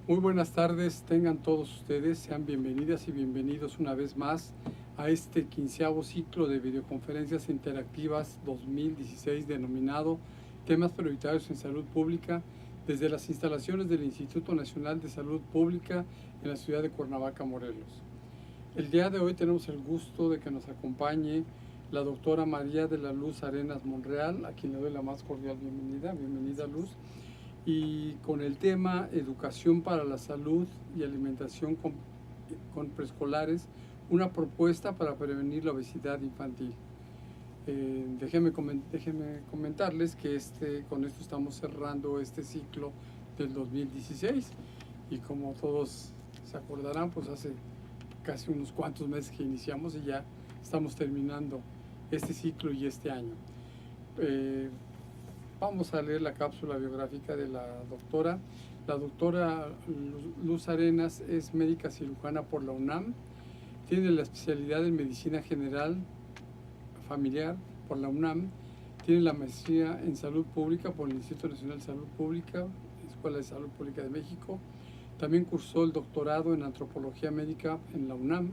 Muy buenas tardes, tengan todos ustedes, sean bienvenidas y bienvenidos una vez más a este 15º ciclo de videoconferencias interactivas 2016 denominado Temas Prioritarios en Salud Pública desde las instalaciones del Instituto Nacional de Salud Pública en la ciudad de Cuernavaca, Morelos. El día de hoy tenemos el gusto de que nos acompañe la doctora María de la Luz Arenas Monreal, a quien le doy la más cordial bienvenida. Bienvenida, Luz. Y con el tema Educación para la Salud y Alimentación con Preescolares, una propuesta para prevenir la obesidad infantil. Déjenme comentarles que con esto estamos cerrando este ciclo del 2016 y como todos se acordarán, pues hace casi unos cuantos meses que iniciamos y ya estamos terminando este ciclo y este año. Vamos a leer la cápsula biográfica de la doctora. La doctora Luz Arenas es médica cirujana por la UNAM, tiene la especialidad en Medicina General Familiar por la UNAM, tiene la maestría en Salud Pública por el Instituto Nacional de Salud Pública, Escuela de Salud Pública de México. También cursó el doctorado en Antropología Médica en la UNAM.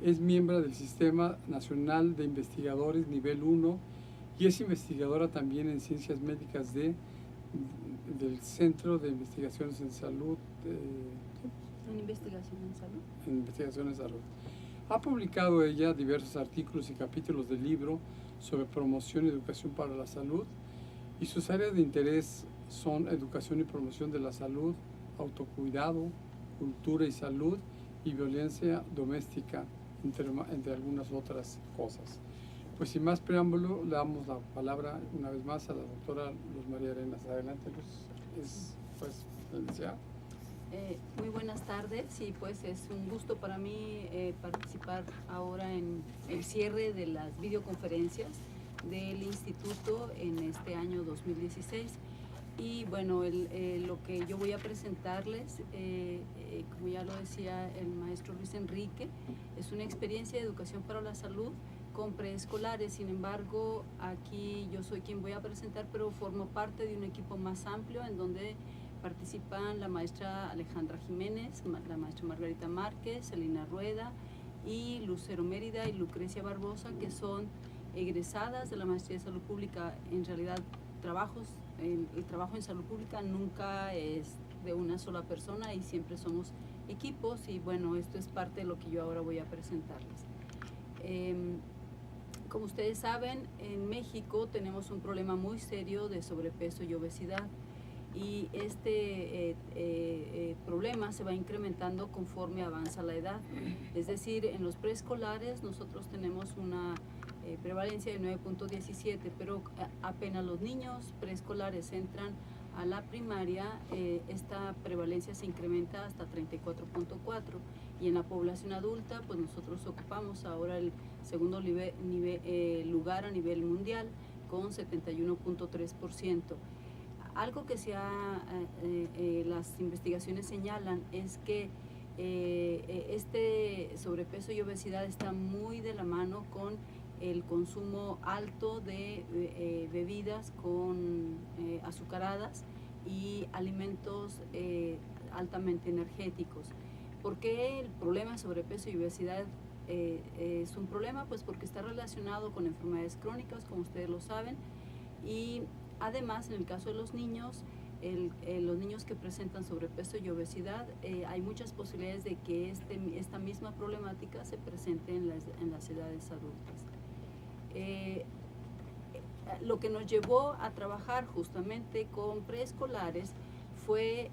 Es miembro del Sistema Nacional de Investigadores Nivel 1 y es investigadora también en Ciencias Médicas del Centro de Investigaciones en Salud. ¿En investigación en salud? En investigación en salud. Ha publicado ella diversos artículos y capítulos del libro sobre promoción y educación para la salud, y sus áreas de interés son educación y promoción de la salud, autocuidado, cultura y salud y violencia doméstica, entre algunas otras cosas. Pues sin más preámbulo, le damos la palabra una vez más a la doctora Luz María Arenas. Adelante, Luz. Licenciada. Muy buenas tardes, y pues es un gusto para mí participar ahora en el cierre de las videoconferencias del instituto en este año 2016. Y bueno, lo que yo voy a presentarles, como ya lo decía el maestro Luis Enrique, es una experiencia de educación para la salud con preescolares. Sin embargo, aquí yo soy quien voy a presentar, pero formo parte de un equipo más amplio en donde participan la maestra Alejandra Jiménez, la maestra Margarita Márquez, Celina Rueda y Lucero Mérida y Lucrecia Barbosa, que son egresadas de la maestría de salud pública. En realidad, el trabajo en salud pública nunca es de una sola persona y siempre somos equipos, y bueno, esto es parte de lo que yo ahora voy a presentarles. Como ustedes saben, en México tenemos un problema muy serio de sobrepeso y obesidad, y este problema se va incrementando conforme avanza la edad. Es decir, en los preescolares nosotros tenemos una prevalencia de 9.17, pero apenas los niños preescolares entran a la primaria, esta prevalencia se incrementa hasta 34.4, y en la población adulta pues nosotros ocupamos ahora el segundo lugar a nivel mundial con 71.3%. Algo que las investigaciones señalan es que este sobrepeso y obesidad está muy de la mano con el consumo alto de bebidas con azucaradas y alimentos altamente energéticos. ¿Por qué el problema de sobrepeso y obesidad es un problema? Pues porque está relacionado con enfermedades crónicas, como ustedes lo saben, y además, en el caso de los niños, los niños que presentan sobrepeso y obesidad, hay muchas posibilidades de que esta misma problemática se presente en las edades adultas. Lo que nos llevó a trabajar justamente con preescolares fue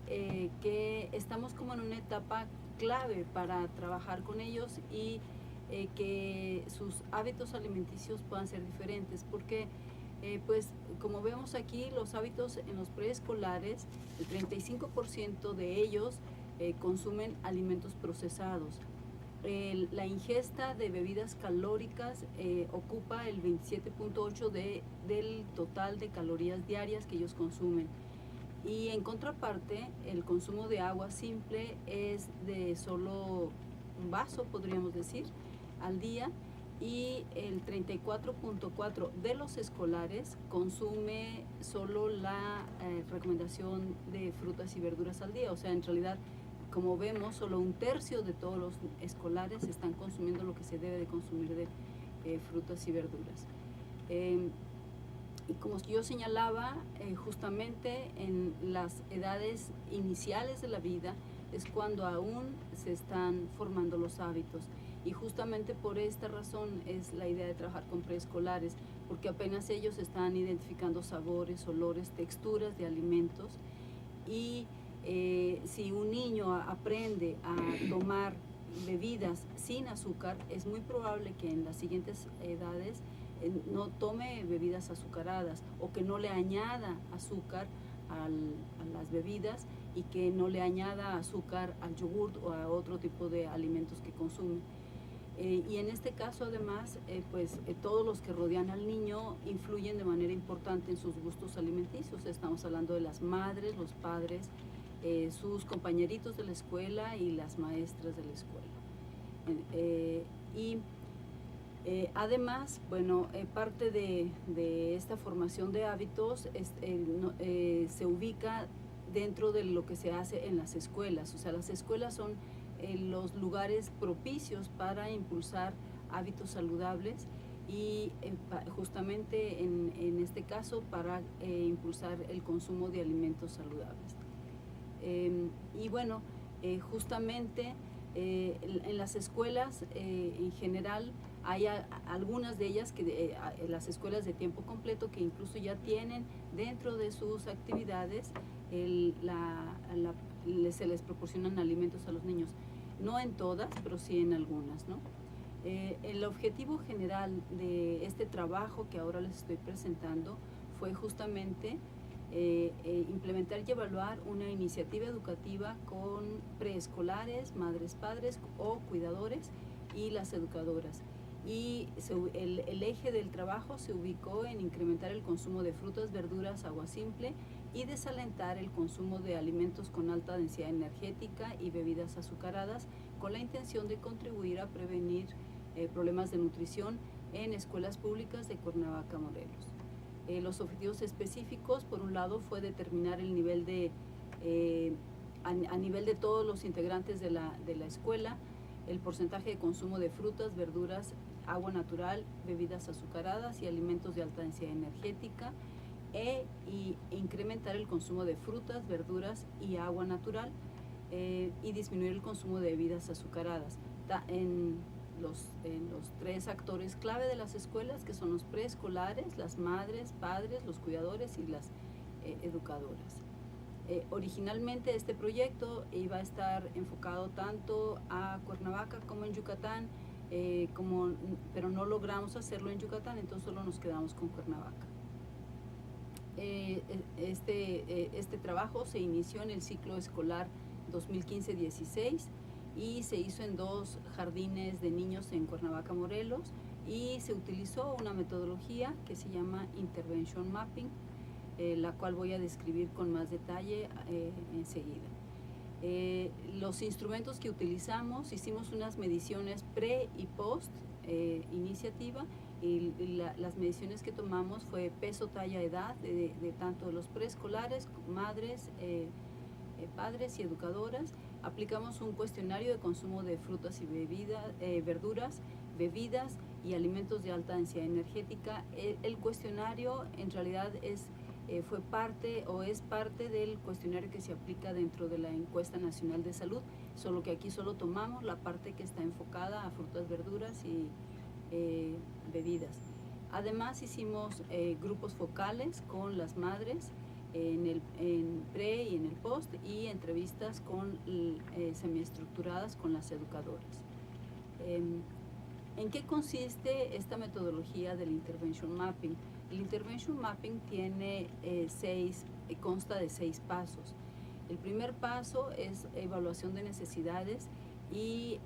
que estamos como en una etapa clave para trabajar con ellos y que sus hábitos alimenticios puedan ser diferentes, porque pues como vemos aquí, los hábitos en los preescolares, el 35% de ellos consumen alimentos procesados. La ingesta de bebidas calóricas ocupa el 27.8 del total de calorías diarias que ellos consumen. Y en contraparte, el consumo de agua simple es de solo un vaso, podríamos decir, al día, y el 34.4% de los escolares consume solo la recomendación de frutas y verduras al día. O sea, en realidad, como vemos, solo 1/3 de todos los escolares están consumiendo lo que se debe de consumir de frutas y verduras. Y como yo señalaba, justamente en las edades iniciales de la vida es cuando aún se están formando los hábitos. Y justamente por esta razón es la idea de trabajar con preescolares, porque apenas ellos están identificando sabores, olores, texturas de alimentos. Y si un niño aprende a tomar bebidas sin azúcar, es muy probable que en las siguientes edades no tome bebidas azucaradas, o que no le añada azúcar a las bebidas, y que no le añada azúcar al yogurt o a otro tipo de alimentos que consume. Y en este caso, además, todos los que rodean al niño influyen de manera importante en sus gustos alimenticios. Estamos hablando de las madres, los padres, sus compañeritos de la escuela y las maestras de la escuela. Además, bueno, parte de esta formación de hábitos se ubica dentro de lo que se hace en las escuelas. O sea, las escuelas son los lugares propicios para impulsar hábitos saludables, y justamente en este caso para impulsar el consumo de alimentos saludables. Y bueno, justamente en las escuelas en general hay algunas de ellas, las escuelas de tiempo completo, que incluso ya tienen dentro de sus actividades se les proporcionan alimentos a los niños. No en todas, pero sí en algunas, ¿no? El objetivo general de este trabajo que ahora les estoy presentando fue justamente implementar y evaluar una iniciativa educativa con preescolares, madres, padres o cuidadores y las educadoras. Y el eje del trabajo se ubicó en incrementar el consumo de frutas, verduras, agua simple, y desalentar el consumo de alimentos con alta densidad energética y bebidas azucaradas, con la intención de contribuir a prevenir problemas de nutrición en escuelas públicas de Cuernavaca, Morelos. Los objetivos específicos, por un lado, fue determinar el nivel a nivel de todos los integrantes de la escuela, el porcentaje de consumo de frutas, verduras, agua natural, bebidas azucaradas y alimentos de alta densidad energética, y incrementar el consumo de frutas, verduras y agua natural, y disminuir el consumo de bebidas azucaradas. En los 3 actores clave de las escuelas, que son los preescolares, las madres, padres, los cuidadores y las educadoras. Originalmente este proyecto iba a estar enfocado tanto a Cuernavaca como en Yucatán, pero no logramos hacerlo en Yucatán, entonces solo nos quedamos con Cuernavaca. Este trabajo se inició en el ciclo escolar 2015-16 y se hizo en 2 jardines de niños en Cuernavaca, Morelos, y se utilizó una metodología que se llama Intervention Mapping, la cual voy a describir con más detalle enseguida. Los instrumentos que utilizamos: hicimos unas mediciones pre y post iniciativa, y las mediciones que tomamos fue peso, talla, edad de tanto los preescolares, madres, padres y educadoras. Aplicamos un cuestionario de consumo de frutas y verduras, bebidas y alimentos de alta densidad energética. El cuestionario en realidad fue parte o es parte del cuestionario que se aplica dentro de la Encuesta Nacional de Salud, solo que aquí solo tomamos la parte que está enfocada a frutas, verduras y bebidas. Además hicimos grupos focales con las madres en pre y en el post, y entrevistas semiestructuradas con las educadoras. ¿En qué consiste esta metodología del Intervention Mapping? El Intervention Mapping consta de 6 pasos. El primer paso es evaluación de necesidades, y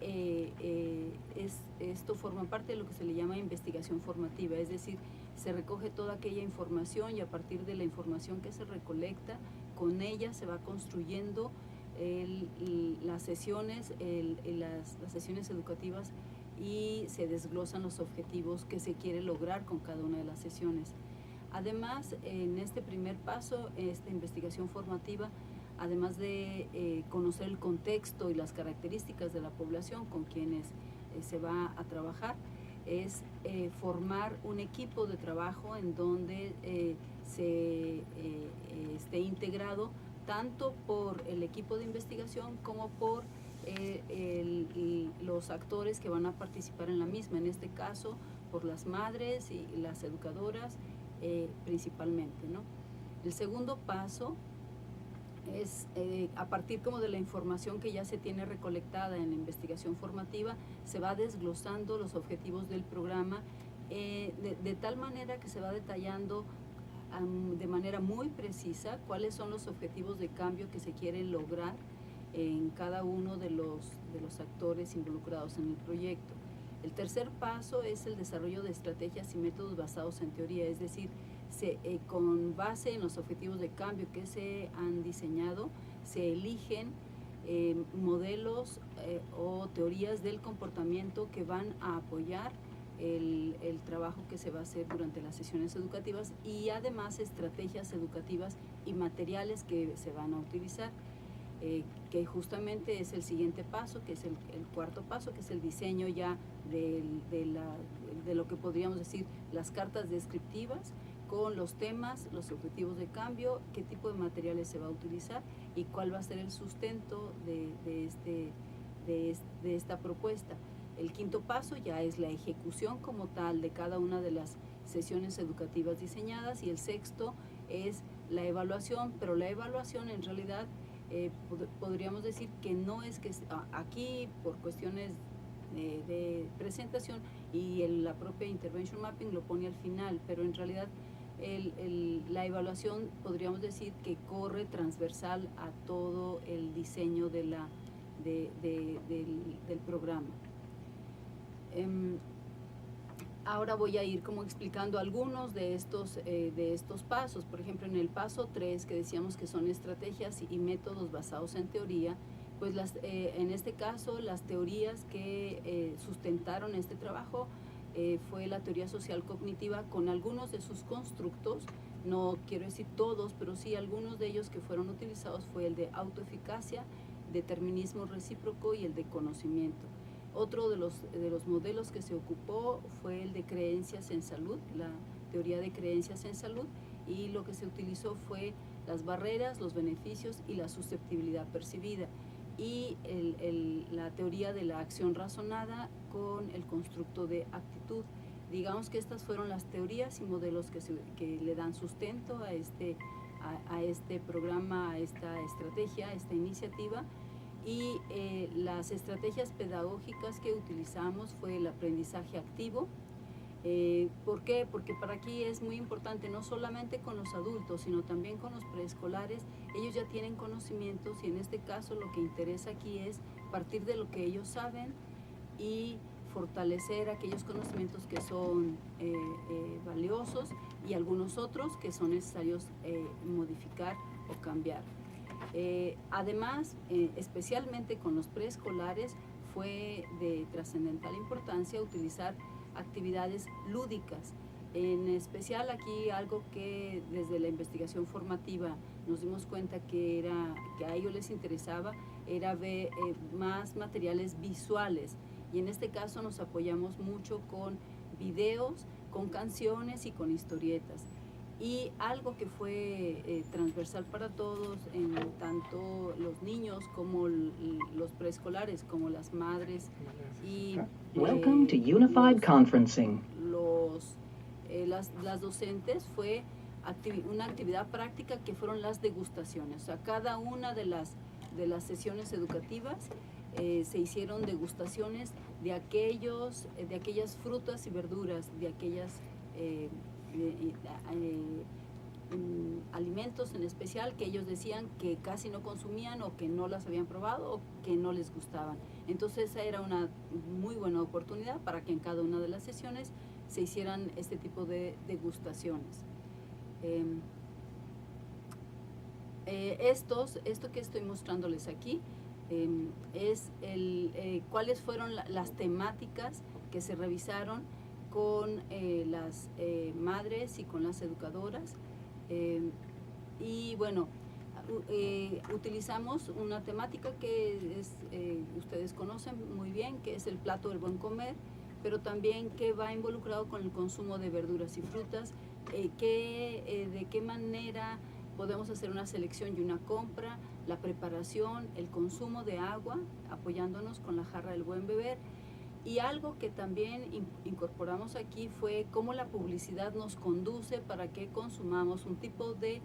esto forma parte de lo que se le llama investigación formativa, es decir, se recoge toda aquella información, y a partir de la información que se recolecta, con ella se va construyendo las sesiones educativas y se desglosan los objetivos que se quiere lograr con cada una de las sesiones. Además, en este primer paso, esta investigación formativa, además de conocer el contexto y las características de la población con quienes se va a trabajar, es formar un equipo de trabajo en donde se esté integrado tanto por el equipo de investigación como por los actores que van a participar en la misma, en este caso por las madres y las educadoras principalmente, ¿no? El segundo paso es a partir como de la información que ya se tiene recolectada en la investigación formativa, se va desglosando los objetivos del programa de tal manera que se va detallando de manera muy precisa cuáles son los objetivos de cambio que se quieren lograr en cada uno de los actores involucrados en el proyecto. El tercer paso es el desarrollo de estrategias y métodos basados en teoría, es decir, con base en los objetivos de cambio que se han diseñado, se eligen modelos o teorías del comportamiento que van a apoyar el trabajo que se va a hacer durante las sesiones educativas y además estrategias educativas y materiales que se van a utilizar, que justamente es el siguiente paso, que es el cuarto paso, que es el diseño ya de lo que podríamos decir las cartas descriptivas, con los temas, los objetivos de cambio, qué tipo de materiales se va a utilizar y cuál va a ser el sustento de esta propuesta. El quinto paso ya es la ejecución como tal de cada una de las sesiones educativas diseñadas y el sexto es la evaluación, pero la evaluación en realidad podríamos decir que no es que aquí por cuestiones de presentación y la propia intervention mapping lo pone al final, pero en realidad la evaluación podríamos decir que corre transversal a todo el diseño del programa. Ahora voy a ir como explicando algunos de estos pasos. Por ejemplo, en el paso 3, que decíamos que son estrategias y métodos basados en teoría, pues en este caso las teorías que sustentaron este trabajo fue la teoría social cognitiva con algunos de sus constructos, no quiero decir todos, pero sí algunos de ellos que fueron utilizados fue el de autoeficacia, determinismo recíproco y el de conocimiento. Otro de los modelos que se ocupó fue el de creencias en salud, la teoría de creencias en salud, y lo que se utilizó fue las barreras, los beneficios y la susceptibilidad percibida, y la teoría de la acción razonada con el constructo de actitud. Digamos que estas fueron las teorías y modelos que le dan sustento a este programa, a esta estrategia, a esta iniciativa. Y las estrategias pedagógicas que utilizamos fue el aprendizaje activo. ¿Por qué? Porque para aquí es muy importante, no solamente con los adultos, sino también con los preescolares. Ellos ya tienen conocimientos y en este caso lo que interesa aquí es partir de lo que ellos saben y fortalecer aquellos conocimientos que son valiosos y algunos otros que son necesarios modificar o cambiar. Además, especialmente con los preescolares, fue de trascendental importancia utilizar actividades lúdicas. En especial aquí algo que desde la investigación formativa nos dimos cuenta que a ellos les interesaba era ver más materiales visuales, y en este caso nos apoyamos mucho con videos, con canciones y con historietas. Y algo que fue transversal para todos, en tanto los niños como los preescolares, como las madres y Welcome to Unified Conferencing. Las docentes, fue una actividad práctica que fueron las degustaciones. O sea, cada una de las sesiones educativas se hicieron degustaciones de aquellas frutas y verduras, de aquellas alimentos en especial que ellos decían que casi no consumían o que no las habían probado o que no les gustaban. Entonces esa era una muy buena oportunidad para que en cada una de las sesiones se hicieran este tipo de degustaciones. Esto que estoy mostrándoles aquí es cuáles fueron las temáticas que se revisaron con las madres y con las educadoras. Y bueno, utilizamos una temática que ustedes conocen muy bien, que es el plato del buen comer, pero también que va involucrado con el consumo de verduras y frutas, de qué manera podemos hacer una selección y una compra, la preparación, el consumo de agua, apoyándonos con la jarra del buen beber. Y algo que también incorporamos aquí fue cómo la publicidad nos conduce para que consumamos un tipo de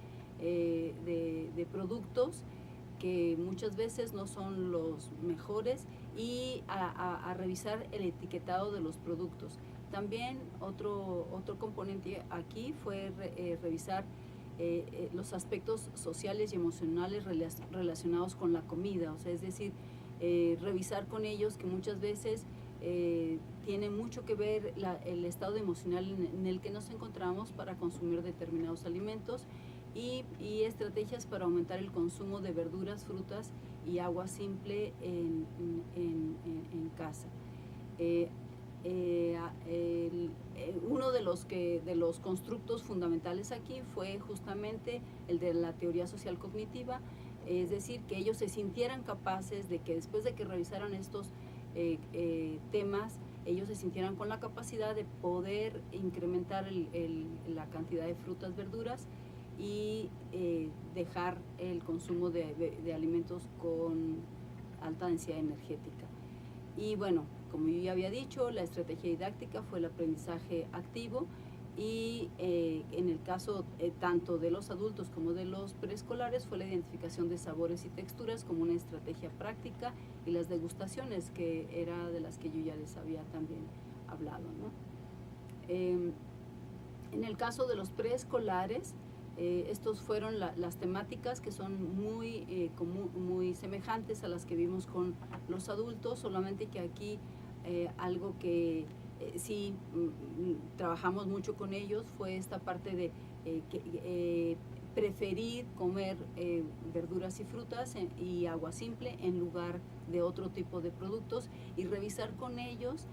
productos que muchas veces no son los mejores, y a revisar el etiquetado de los productos. También otro componente aquí fue revisar los aspectos sociales y emocionales relacionados con la comida, o sea, es decir, revisar con ellos que muchas veces tiene mucho que ver el estado emocional en el que nos encontramos para consumir determinados alimentos, y estrategias para aumentar el consumo de verduras, frutas y agua simple en casa. Uno de los constructos fundamentales aquí fue justamente el de la teoría social cognitiva, es decir, que ellos se sintieran capaces de que después de que revisaran estos temas, ellos se sintieran con la capacidad de poder incrementar la cantidad de frutas, verduras, y dejar el consumo de alimentos con alta densidad energética. Y bueno, como yo ya había dicho, la estrategia didáctica fue el aprendizaje activo, y en el caso tanto de los adultos como de los preescolares fue la identificación de sabores y texturas como una estrategia práctica, y las degustaciones, que era de las que yo ya les había también hablado, ¿no? En el caso de los preescolares, estos fueron las temáticas, que son muy semejantes a las que vimos con los adultos, solamente que aquí algo que sí trabajamos mucho con ellos fue esta parte de preferir comer verduras y frutas y agua simple en lugar de otro tipo de productos, y revisar con ellos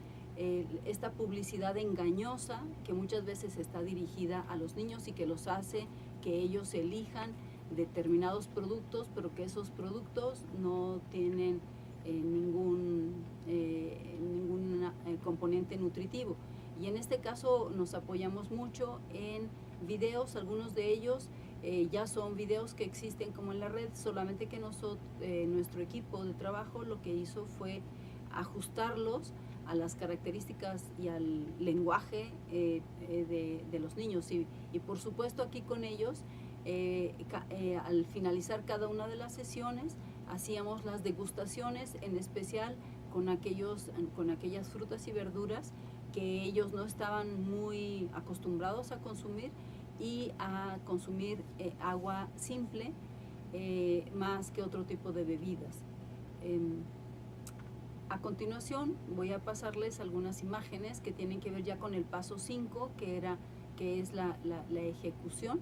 esta publicidad engañosa que muchas veces está dirigida a los niños y que los hace que ellos elijan determinados productos, pero que esos productos no tienen ningún componente nutritivo. Y en este caso nos apoyamos mucho en videos, algunos de ellos ya son videos que existen como en la red, solamente que nuestro equipo de trabajo lo que hizo fue ajustarlos a las características y al lenguaje de los niños, y por supuesto aquí con ellos al finalizar cada una de las sesiones hacíamos las degustaciones, en especial con aquellas frutas y verduras que ellos no estaban muy acostumbrados a consumir, y a consumir agua simple más que otro tipo de bebidas. A continuación voy a pasarles algunas imágenes que tienen que ver ya con el paso 5, que es la ejecución,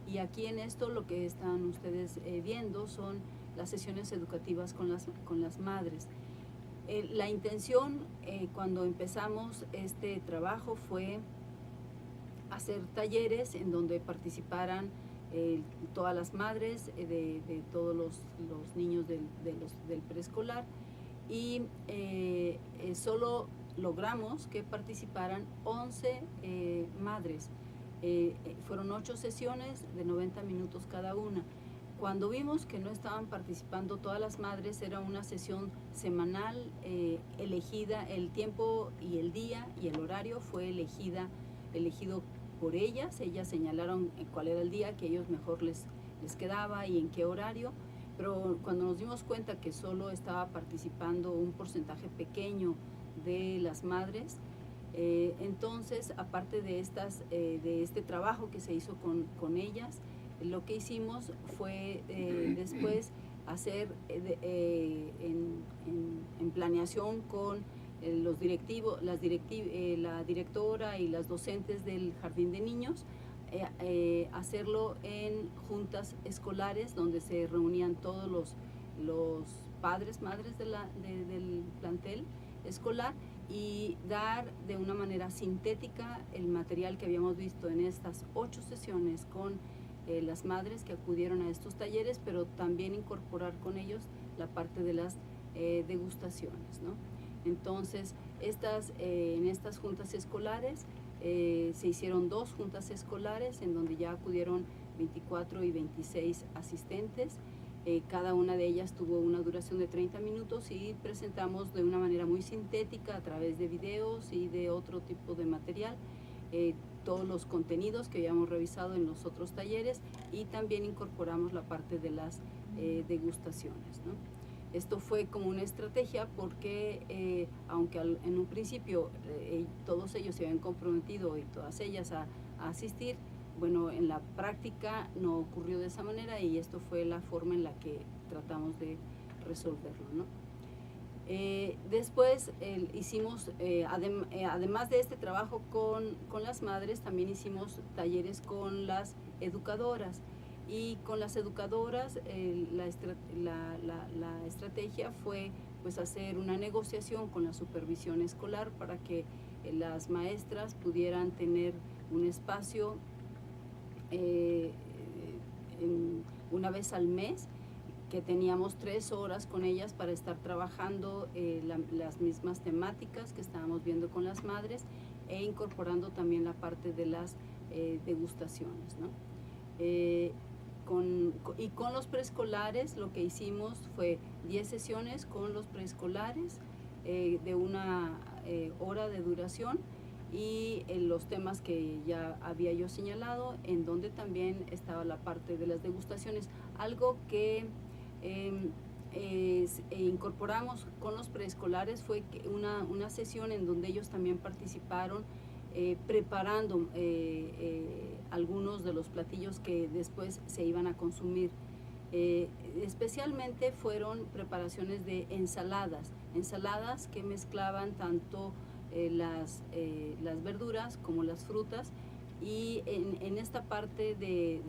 y aquí en esto lo que están ustedes viendo son las sesiones educativas con las madres. La intención cuando empezamos este trabajo fue hacer talleres en donde participaran todas las madres de todos los niños del preescolar, y solo logramos que participaran 11 madres. Fueron 8 sesiones de 90 minutos cada una. Cuando vimos que no estaban participando todas las madres, era una sesión semanal elegida, el tiempo y el día y el horario fue elegido por ellas. Ellas señalaron cuál era el día que a ellos mejor les quedaba y en qué horario, pero cuando nos dimos cuenta que solo estaba participando un porcentaje pequeño de las madres, entonces aparte de este trabajo que se hizo con ellas, lo que hicimos fue después hacer en planeación con los directivos, la directora y las docentes del jardín de niños, hacerlo en juntas escolares donde se reunían todos los padres, madres del plantel escolar, y dar de una manera sintética el material que habíamos visto en estas 8 sesiones con las madres que acudieron a estos talleres, pero también incorporar con ellos la parte de las degustaciones, ¿no? Entonces, en estas juntas escolares se hicieron 2 juntas escolares en donde ya acudieron 24 y 26 asistentes. Cada una de ellas tuvo una duración de 30 minutos y presentamos de una manera muy sintética a través de videos y de otro tipo de material todos los contenidos que habíamos revisado en los otros talleres, y también incorporamos la parte de las degustaciones, ¿no? Esto fue como una estrategia porque aunque en un principio todos ellos se habían comprometido y todas ellas a asistir, bueno, en la práctica no ocurrió de esa manera, y esto fue la forma en la que tratamos de resolverlo, ¿no? Después hicimos, además de este trabajo con las madres, también hicimos talleres con las educadoras. Y con las educadoras la estrategia fue pues hacer una negociación con la supervisión escolar para que las maestras pudieran tener un espacio una vez al mes, que teníamos 3 horas con ellas para estar trabajando las mismas temáticas que estábamos viendo con las madres, e incorporando también la parte de las degustaciones, ¿no? Con los preescolares lo que hicimos fue 10 sesiones con los preescolares de 1 hora de duración, y los temas que ya había yo señalado, en donde también estaba la parte de las degustaciones. Algo que incorporamos con los preescolares fue una sesión en donde ellos también participaron preparando algunos de los platillos que después se iban a consumir. Especialmente fueron preparaciones de ensaladas que mezclaban tanto las verduras como las frutas, y en esta parte de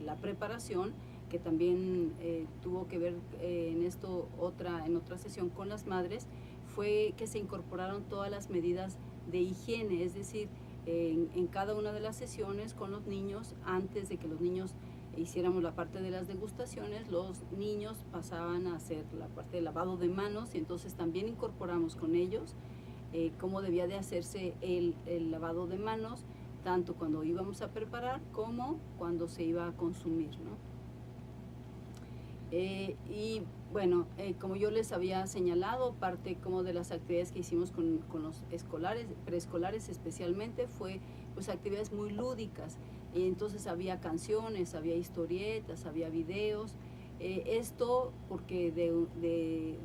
la preparación, que también tuvo que ver en otra sesión con las madres, fue que se incorporaron todas las medidas de higiene, es decir, en cada una de las sesiones con los niños, antes de que los niños hiciéramos la parte de las degustaciones, los niños pasaban a hacer la parte de lavado de manos, y entonces también incorporamos con ellos cómo debía de hacerse el lavado de manos, tanto cuando íbamos a preparar como cuando se iba a consumir, ¿no? Y bueno, como yo les había señalado, parte como de las actividades que hicimos con los preescolares especialmente, fue pues actividades muy lúdicas. Y entonces había canciones, había historietas, había videos. Esto porque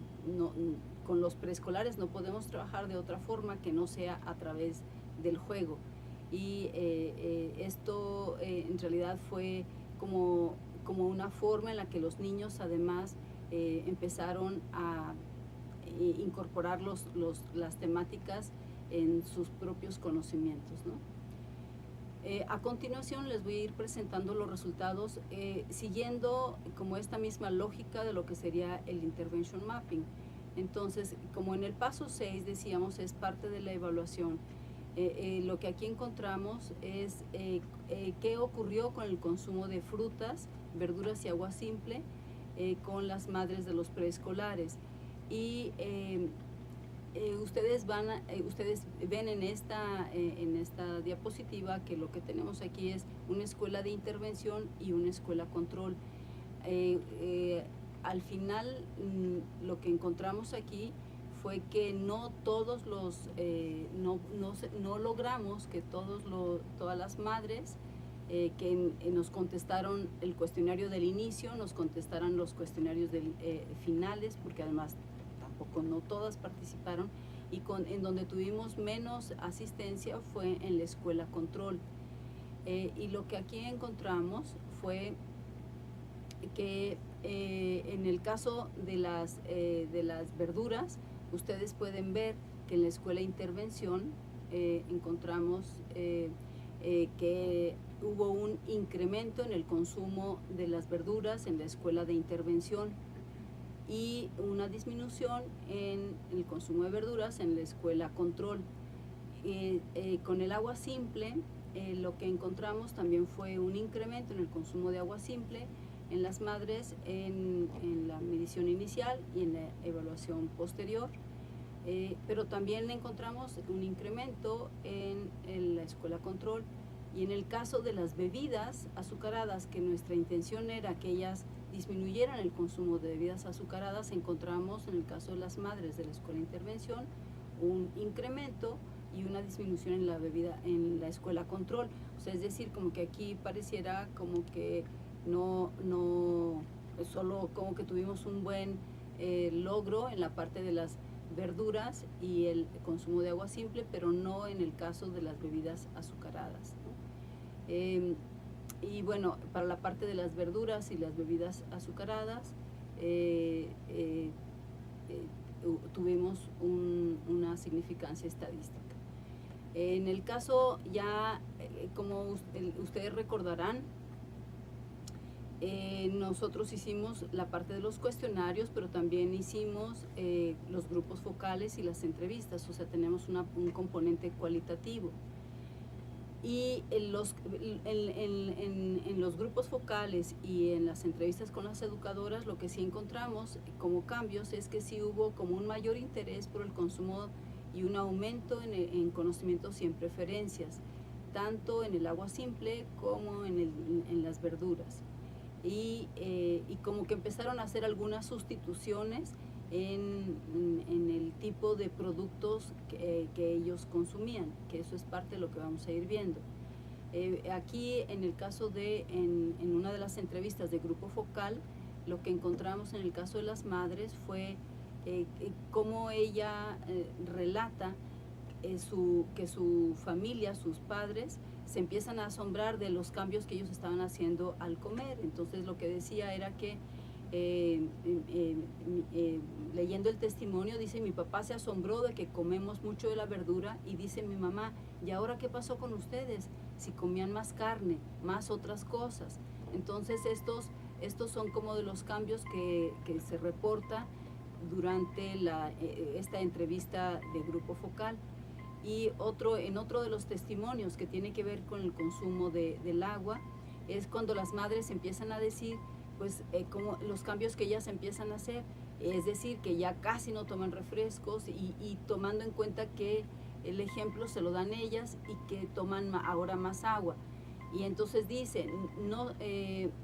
con los preescolares no podemos trabajar de otra forma que no sea a través del juego. Y esto en realidad fue como una forma en la que los niños además empezaron a incorporar las temáticas en sus propios conocimientos, ¿no? A continuación les voy a ir presentando los resultados siguiendo como esta misma lógica de lo que sería el Intervention Mapping. Entonces, como en el paso 6 decíamos, es parte de la evaluación. Lo que aquí encontramos es qué ocurrió con el consumo de frutas, verduras y agua simple con las madres de los preescolares. Y ustedes ven en esta diapositiva que lo que tenemos aquí es una escuela de intervención y una escuela control. Al final lo que encontramos aquí fue que no todos no logramos que todas las madres que nos contestaron el cuestionario del inicio, nos contestaran los cuestionarios finales, porque además tampoco no todas participaron, y en donde tuvimos menos asistencia fue en la escuela control. Y lo que aquí encontramos fue que en el caso de las verduras, ustedes pueden ver que en la escuela intervención encontramos que hubo un incremento en el consumo de las verduras en la escuela de intervención y una disminución en el consumo de verduras en la escuela control. Con el agua simple, lo que encontramos también fue un incremento en el consumo de agua simple en las madres en la medición inicial y en la evaluación posterior, pero también encontramos un incremento en la escuela control. Y en el caso de las bebidas azucaradas, que nuestra intención era que ellas disminuyeran el consumo de bebidas azucaradas, encontramos en el caso de las madres de la escuela de intervención un incremento y una disminución en la escuela control. O sea, es decir, como que aquí pareciera como que no solo como que tuvimos un buen logro en la parte de las verduras y el consumo de agua simple, pero no en el caso de las bebidas azucaradas, ¿no? Y bueno, para la parte de las verduras y las bebidas azucaradas, tuvimos una significancia estadística. En el caso ya, como ustedes recordarán, nosotros hicimos la parte de los cuestionarios, pero también hicimos los grupos focales y las entrevistas, o sea, tenemos un componente cualitativo. Y en los grupos focales y en las entrevistas con las educadoras, lo que sí encontramos como cambios es que sí hubo como un mayor interés por el consumo y un aumento en conocimientos y en preferencias, tanto en el agua simple como en las verduras. Y como que empezaron a hacer algunas sustituciones en el tipo de productos que ellos consumían, que eso es parte de lo que vamos a ir viendo. Aquí en el caso en una de las entrevistas de grupo focal, lo que encontramos en el caso de las madres fue cómo ella relata que su familia, sus padres, se empiezan a asombrar de los cambios que ellos estaban haciendo al comer. Entonces lo que decía era que leyendo el testimonio, dice: mi papá se asombró de que comemos mucho de la verdura, y dice mi mamá: ¿y ahora qué pasó con ustedes? Si comían más carne, más otras cosas. Entonces estos son como de los cambios que se reporta durante esta entrevista de grupo focal. Y en otro de los testimonios que tiene que ver con el consumo del agua, es cuando las madres empiezan a decir pues como los cambios que ellas empiezan a hacer, es decir, que ya casi no toman refrescos y tomando en cuenta que el ejemplo se lo dan ellas y que toman ahora más agua. Y entonces dice, no,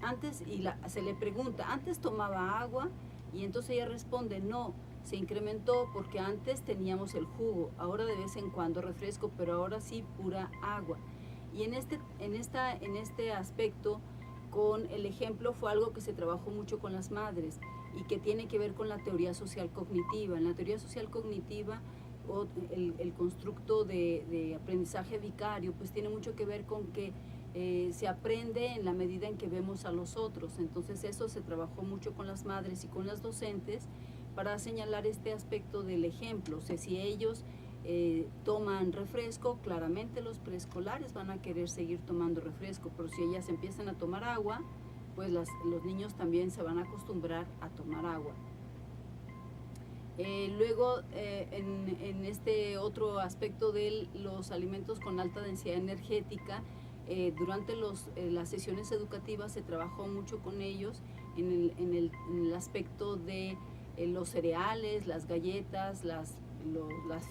antes, se le pregunta, ¿antes tomaba agua? Y entonces ella responde, no, se incrementó porque antes teníamos el jugo, ahora de vez en cuando refresco, pero ahora sí pura agua. Y en este aspecto, con el ejemplo, fue algo que se trabajó mucho con las madres y que tiene que ver con la teoría social cognitiva. En la teoría social cognitiva, el constructo de aprendizaje vicario, pues tiene mucho que ver con que se aprende en la medida en que vemos a los otros. Entonces eso se trabajó mucho con las madres y con las docentes para señalar este aspecto del ejemplo. O sea, si ellos toman refresco, claramente los preescolares van a querer seguir tomando refresco, pero si ellas empiezan a tomar agua, pues los niños también se van a acostumbrar a tomar agua. Luego, en este otro aspecto de los alimentos con alta densidad energética, durante las sesiones educativas se trabajó mucho con ellos en el aspecto de los cereales, las galletas, las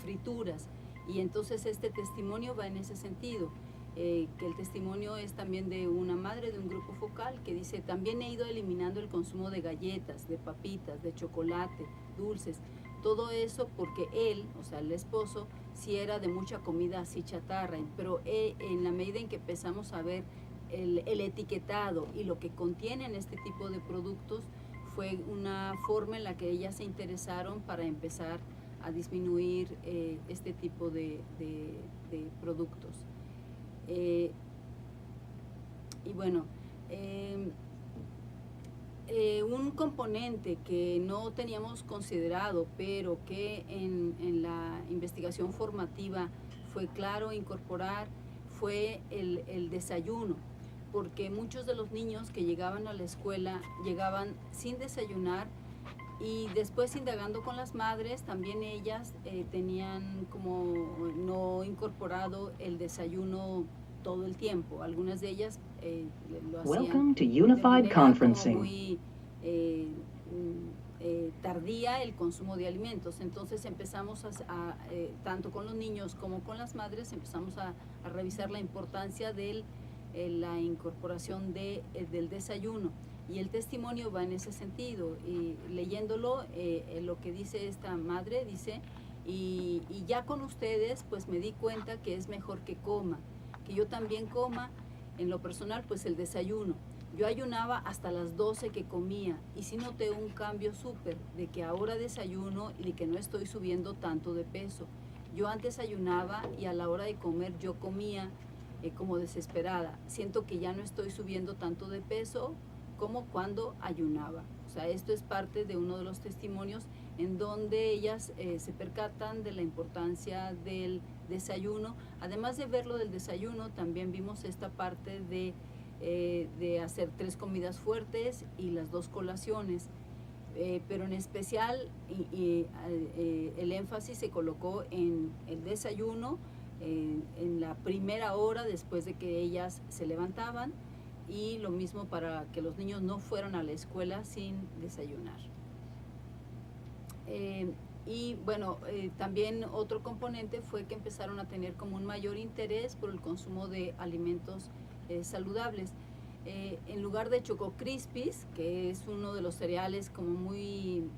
frituras, y entonces este testimonio va en ese sentido, que el testimonio es también de una madre de un grupo focal que dice: también he ido eliminando el consumo de galletas, de papitas, de chocolate, dulces, todo eso porque él, o sea el esposo, sí era de mucha comida así chatarra, pero en la medida en que empezamos a ver el etiquetado y lo que contienen este tipo de productos, fue una forma en la que ellas se interesaron para empezar a disminuir este tipo de productos. Y bueno, un componente que no teníamos considerado, pero que en la investigación formativa fue claro incorporar, fue el desayuno. porque muchos de los niños que llegaban a la escuela llegaban sin desayunar, y después indagando con las madres, también ellas tenían como no incorporado el desayuno todo el tiempo. Algunas de ellas lo hacían Welcome to de Unified manera como Conferencing. muy tardía el consumo de alimentos. Entonces empezamos tanto con los niños como con las madres, empezamos a revisar la importancia de la incorporación del desayuno. Y el testimonio va en ese sentido, y leyéndolo, lo que dice esta madre, dice, y ya con ustedes pues me di cuenta que es mejor que coma, que yo también coma, en lo personal, pues el desayuno. Yo ayunaba hasta las 12 que comía, y sí noté un cambio súper, de que ahora desayuno y de que no estoy subiendo tanto de peso. Yo antes ayunaba y a la hora de comer yo comía como desesperada. Siento que ya no estoy subiendo tanto de peso como cuando ayunaba. O sea, esto es parte de uno de los testimonios en donde ellas se percatan de la importancia del desayuno. Además de ver lo del desayuno, también vimos esta parte de hacer 3 comidas fuertes y las 2 colaciones. Pero en especial el énfasis se colocó en el desayuno, en la primera hora después de que ellas se levantaban, y lo mismo para que los niños no fueran a la escuela sin desayunar. Y bueno, también otro componente fue que empezaron a tener como un mayor interés por el consumo de alimentos saludables. En lugar de Choco Crispies, que es uno de los cereales como muy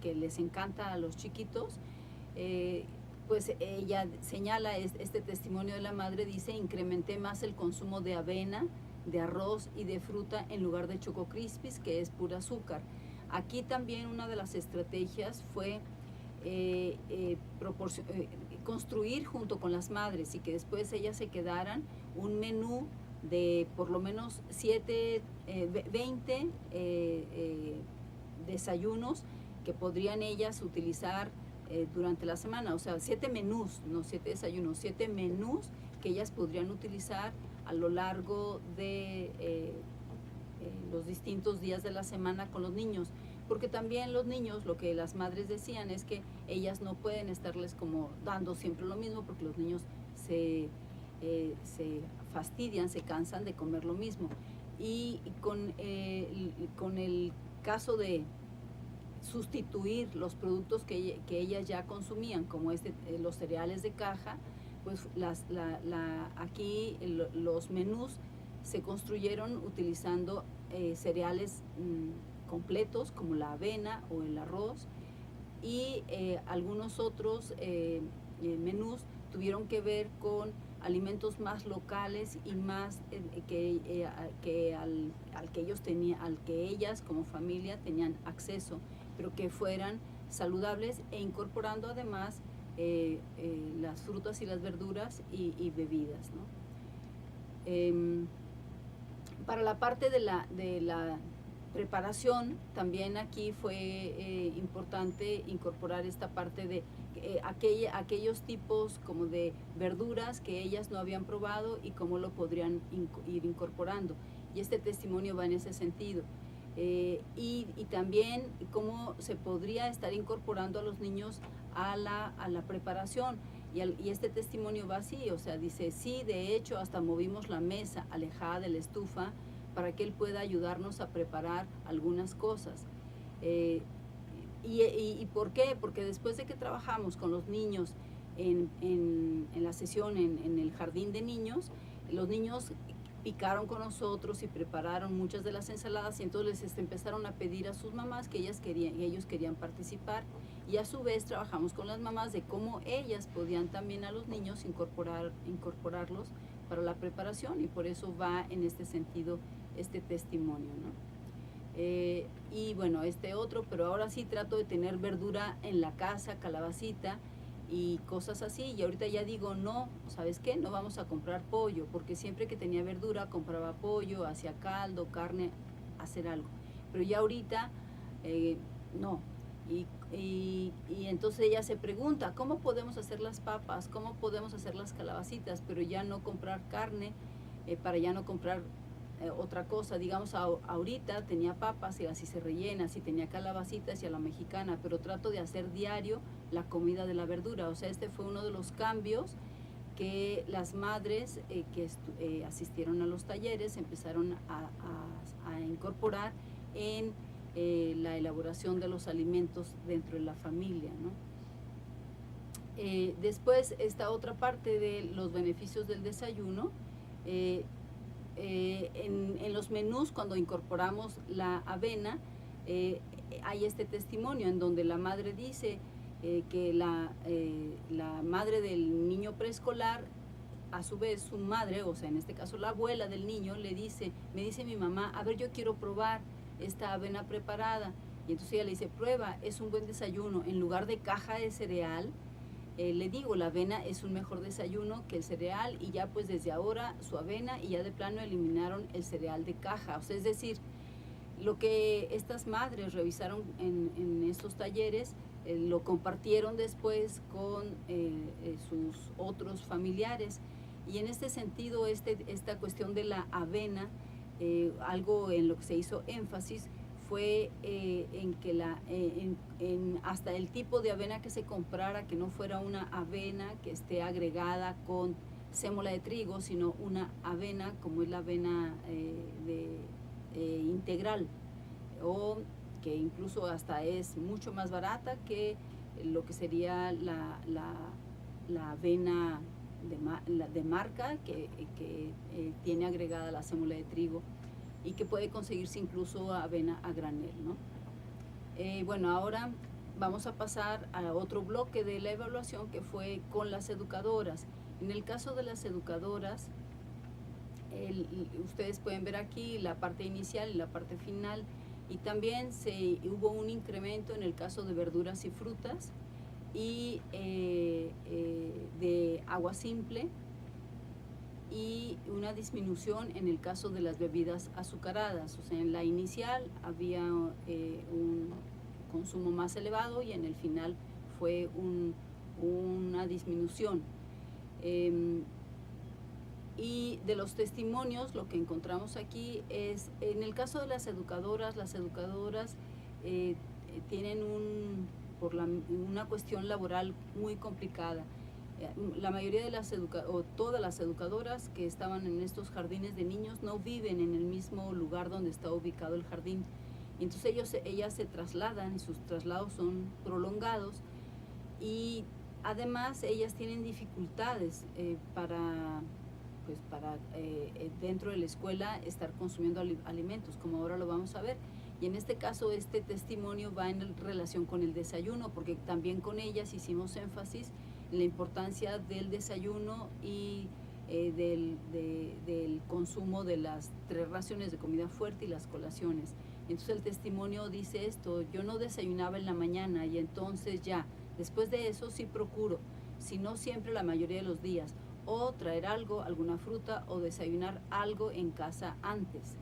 que les encanta a los chiquitos, pues ella señala este testimonio de la madre, dice: incrementé más el consumo de avena, de arroz y de fruta en lugar de Choco Crispies, que es pura azúcar. Aquí también una de las estrategias fue construir junto con las madres, y que después ellas se quedaran un menú de por lo menos 20 desayunos que podrían ellas utilizar durante la semana. O sea, 7 menús, no 7 desayunos, 7 menús que ellas podrían utilizar a lo largo de los distintos días de la semana con los niños. Porque también los niños, lo que las madres decían es que ellas no pueden estarles como dando siempre lo mismo, porque los niños se fastidian, se cansan de comer lo mismo. Y con el caso de sustituir los productos que ellas ya consumían, como los cereales de caja, pues aquí los menús se construyeron utilizando cereales completos como la avena o el arroz, y algunos otros menús tuvieron que ver con alimentos más locales y más al que ellas como familia tenían acceso, pero que fueran saludables, e incorporando además las frutas y las verduras y bebidas, ¿no? Para la parte de la preparación, también aquí fue importante incorporar esta parte de aquellos tipos como de verduras que ellas no habían probado y cómo lo podrían ir incorporando. Y este testimonio va en ese sentido. Y también cómo se podría estar incorporando a los niños a la preparación. Y este testimonio va así, o sea, dice: sí, de hecho, hasta movimos la mesa alejada de la estufa para que él pueda ayudarnos a preparar algunas cosas. ¿Y por qué? Porque después de que trabajamos con los niños en la sesión en el jardín de niños, los niños picaron con nosotros y prepararon muchas de las ensaladas, y entonces les empezaron a pedir a sus mamás que ellos querían participar, y a su vez trabajamos con las mamás de cómo ellas podían también a los niños incorporarlos para la preparación, y por eso va en este sentido este testimonio, ¿no? Y bueno, otro, pero ahora sí trato de tener verdura en la casa, calabacita y cosas así, y ahorita ya digo: no, ¿sabes qué? No vamos a comprar pollo, porque siempre que tenía verdura compraba pollo, hacía caldo, carne, hacer algo, pero ya ahorita no. Y entonces ella se pregunta: ¿cómo podemos hacer las papas? ¿Cómo podemos hacer las calabacitas? Pero ya no comprar carne, para ya no comprar otra cosa, digamos, ahorita tenía papas y así se rellena, si tenía calabacitas y a la mexicana, pero trato de hacer diario la comida de la verdura. O sea, este fue uno de los cambios que las madres que asistieron a los talleres empezaron a incorporar en la elaboración de los alimentos dentro de la familia, ¿no? Después, esta otra parte de los beneficios del desayuno, en los menús, cuando incorporamos la avena, hay este testimonio en donde la madre dice que la madre del niño preescolar, a su vez su madre, o sea, en este caso la abuela del niño, me dice mi mamá, a ver, yo quiero probar esta avena preparada. Y entonces ella le dice, prueba, es un buen desayuno. En lugar de caja de cereal, le digo, la avena es un mejor desayuno que el cereal, y ya pues desde ahora su avena, y ya de plano eliminaron el cereal de caja. O sea, es decir, lo que estas madres revisaron en estos talleres, lo compartieron después con sus otros familiares. Y en este sentido, esta cuestión de la avena, algo en lo que se hizo énfasis fue en que hasta el tipo de avena que se comprara, que no fuera una avena que esté agregada con sémola de trigo, sino una avena como es la avena integral, o que incluso hasta es mucho más barata que lo que sería la avena de marca que tiene agregada la sémola de trigo, y que puede conseguirse incluso avena a granel, ¿no? Bueno, ahora vamos a pasar a otro bloque de la evaluación, que fue con las educadoras. En el caso de las educadoras, ustedes pueden ver aquí la parte inicial y la parte final, y también hubo un incremento en el caso de verduras y frutas, y de agua simple, y una disminución en el caso de las bebidas azucaradas. O sea, en la inicial había un consumo más elevado, y en el final fue una disminución. Y de los testimonios, lo que encontramos aquí es, en el caso de las educadoras tienen por una cuestión laboral muy complicada. La mayoría de todas las educadoras que estaban en estos jardines de niños no viven en el mismo lugar donde está ubicado el jardín. Entonces ellas se trasladan, y sus traslados son prolongados, y además ellas tienen dificultades para dentro de la escuela estar consumiendo alimentos, como ahora lo vamos a ver. Y en este caso, este testimonio va en relación con el desayuno, porque también con ellas hicimos énfasis en la importancia del desayuno y del consumo de las 3 raciones de comida fuerte y las colaciones. Entonces el testimonio dice esto: yo no desayunaba en la mañana, y entonces ya, después de eso sí procuro, si no siempre, la mayoría de los días, o traer algo, alguna fruta, o desayunar algo en casa antes.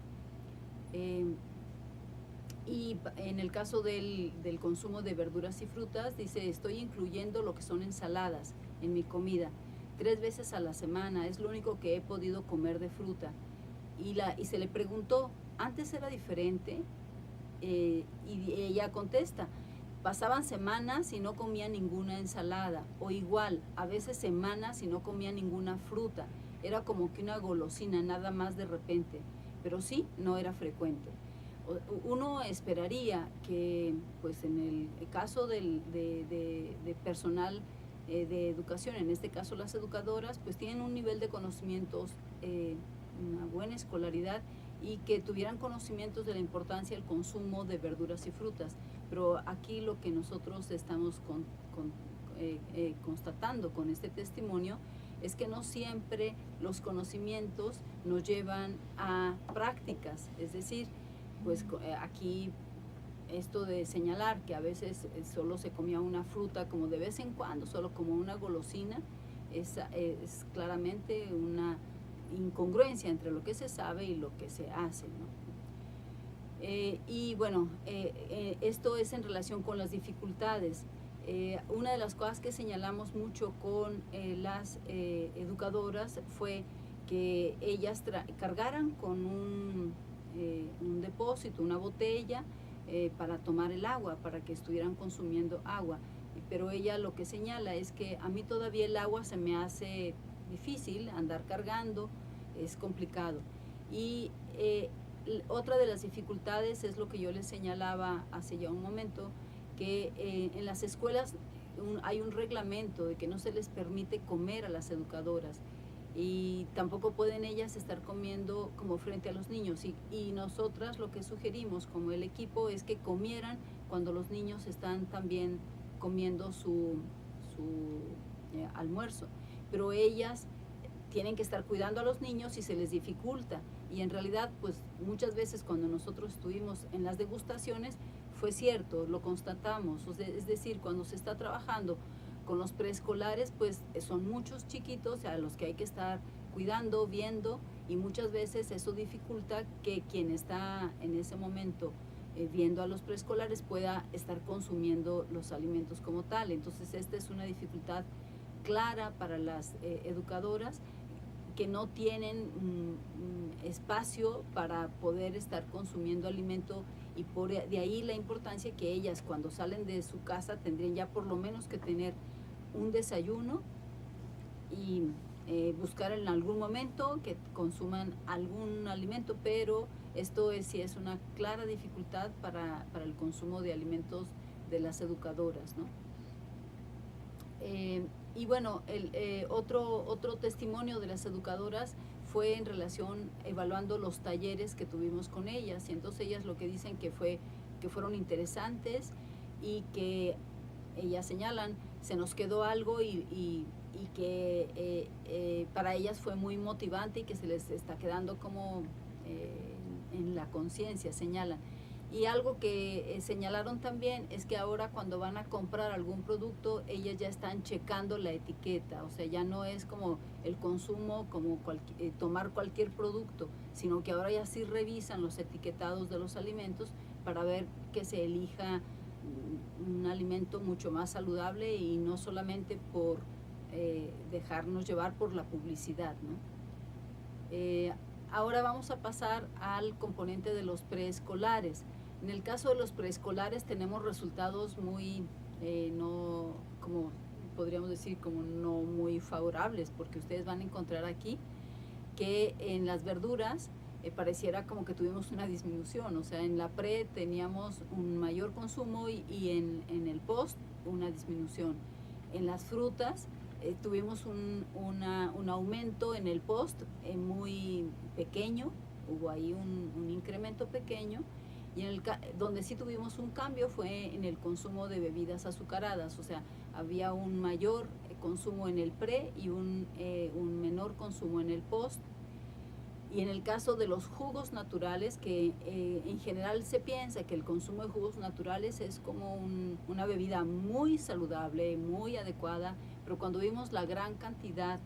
Y en el caso del consumo de verduras y frutas, dice, estoy incluyendo lo que son ensaladas en mi comida 3 veces a la semana, es lo único que he podido comer de fruta. Y se le preguntó, ¿antes era diferente? Y ella contesta, pasaban semanas y no comía ninguna ensalada, o igual, a veces semanas y no comía ninguna fruta. Era como que una golosina, nada más de repente, pero sí, no era frecuente. Uno esperaría que, pues en el caso de personal de educación, en este caso las educadoras, pues tienen un nivel de conocimientos, una buena escolaridad, y que tuvieran conocimientos de la importancia del consumo de verduras y frutas. Pero aquí lo que nosotros estamos constatando con este testimonio es que no siempre los conocimientos nos llevan a prácticas. Es decir, pues aquí esto de señalar que a veces solo se comía una fruta como de vez en cuando, solo como una golosina, es claramente una incongruencia entre lo que se sabe y lo que se hace, ¿no? Y bueno, esto es en relación con las dificultades. Una de las cosas que señalamos mucho con las educadoras fue que ellas cargaran con un depósito, una botella, para tomar el agua, para que estuvieran consumiendo agua. Pero ella lo que señala es que a mí todavía el agua se me hace difícil, andar cargando es complicado. Y otra de las dificultades es lo que yo les señalaba hace ya un momento, que en las escuelas hay un reglamento de que no se les permite comer a las educadoras y tampoco pueden ellas estar comiendo como frente a los niños, y nosotras lo que sugerimos como el equipo es que comieran cuando los niños están también comiendo su almuerzo, pero ellas tienen que estar cuidando a los niños y se les dificulta, y en realidad pues muchas veces cuando nosotros estuvimos en las degustaciones fue cierto, lo constatamos, o sea, es decir, cuando se está trabajando con los preescolares, pues son muchos chiquitos a los que hay que estar cuidando, viendo, y muchas veces eso dificulta que quien está en ese momento viendo a los preescolares pueda estar consumiendo los alimentos como tal. Entonces esta es una dificultad clara para las educadoras que no tienen espacio para poder estar consumiendo alimento, y de ahí la importancia que ellas cuando salen de su casa tendrían ya por lo menos que tener un desayuno y buscar en algún momento que consuman algún alimento, pero esto sí es una clara dificultad para el consumo de alimentos de las educadoras, ¿no? Y bueno, otro testimonio de las educadoras fue en relación evaluando los talleres que tuvimos con ellas, y entonces ellas lo que dicen que fueron interesantes y que ellas señalan se nos quedó algo y que para ellas fue muy motivante y que se les está quedando como en la conciencia, señalan. Y algo que señalaron también es que ahora cuando van a comprar algún producto, ellas ya están checando la etiqueta, o sea, ya no es como el consumo, como tomar cualquier producto, sino que ahora ya sí revisan los etiquetados de los alimentos para ver que se elija un alimento mucho más saludable y no solamente por dejarnos llevar por la publicidad, ¿no? Ahora vamos a pasar al componente de los preescolares. En el caso de los preescolares tenemos resultados muy, no, como podríamos decir, como no muy favorables, porque ustedes van a encontrar aquí que en las verduras pareciera como que tuvimos una disminución, o sea, en la pre teníamos un mayor consumo y en el post una disminución. En las frutas tuvimos un aumento en el post muy pequeño, hubo ahí un incremento pequeño, y donde sí tuvimos un cambio fue en el consumo de bebidas azucaradas, o sea, había un mayor consumo en el pre y un menor consumo en el post. Y en el caso de los jugos naturales, que en general se piensa que el consumo de jugos naturales es como una bebida muy saludable, muy adecuada, pero cuando vimos la gran cantidad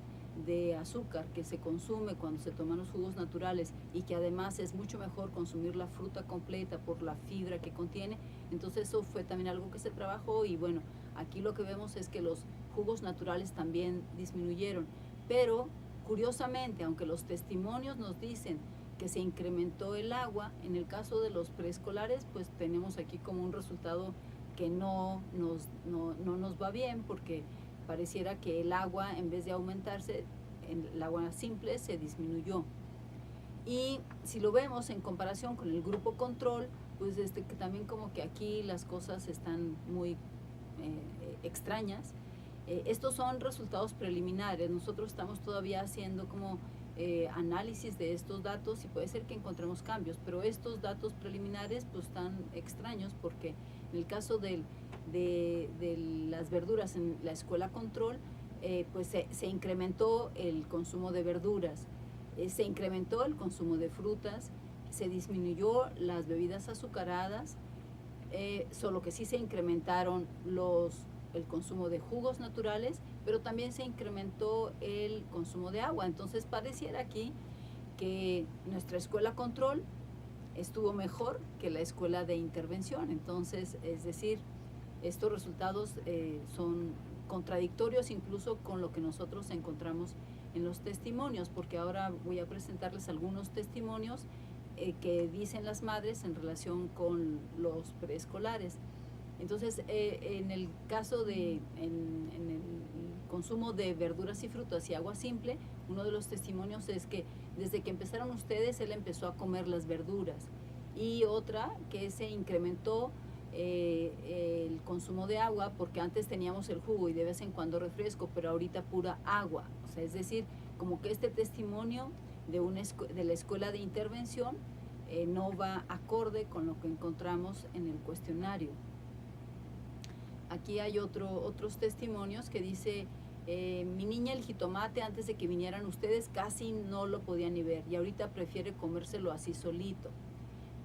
de azúcar que se consume cuando se toman los jugos naturales y que además es mucho mejor consumir la fruta completa por la fibra que contiene, entonces eso fue también algo que se trabajó, y bueno, aquí lo que vemos es que los jugos naturales también disminuyeron, pero curiosamente, aunque los testimonios nos dicen que se incrementó el agua, en el caso de los preescolares, pues tenemos aquí como un resultado que no nos va bien, porque pareciera que el agua, en vez de aumentarse, el agua simple se disminuyó. Y si lo vemos en comparación con el grupo control, pues que también como que aquí las cosas están muy extrañas. Estos son resultados preliminares, nosotros estamos todavía haciendo como análisis de estos datos y puede ser que encontremos cambios, pero estos datos preliminares pues están extraños, porque en el caso de las verduras en la escuela control, pues se incrementó el consumo de verduras, se incrementó el consumo de frutas, se disminuyó las bebidas azucaradas, solo que sí se incrementaron el consumo de jugos naturales, pero también se incrementó el consumo de agua. Entonces pareciera aquí que nuestra escuela control estuvo mejor que la escuela de intervención. Entonces, es decir, estos resultados son contradictorios incluso con lo que nosotros encontramos en los testimonios, porque ahora voy a presentarles algunos testimonios que dicen las madres en relación con los preescolares. Entonces, en el caso de en el consumo de verduras y frutas y agua simple, uno de los testimonios es que desde que empezaron ustedes, él empezó a comer las verduras. Y otra, que se incrementó el consumo de agua, porque antes teníamos el jugo y de vez en cuando refresco, pero ahorita pura agua. O sea, es decir, como que este testimonio de la escuela de intervención no va acorde con lo que encontramos en el cuestionario. Aquí hay otros testimonios que dice, mi niña el jitomate antes de que vinieran ustedes casi no lo podía ni ver y ahorita prefiere comérselo así solito.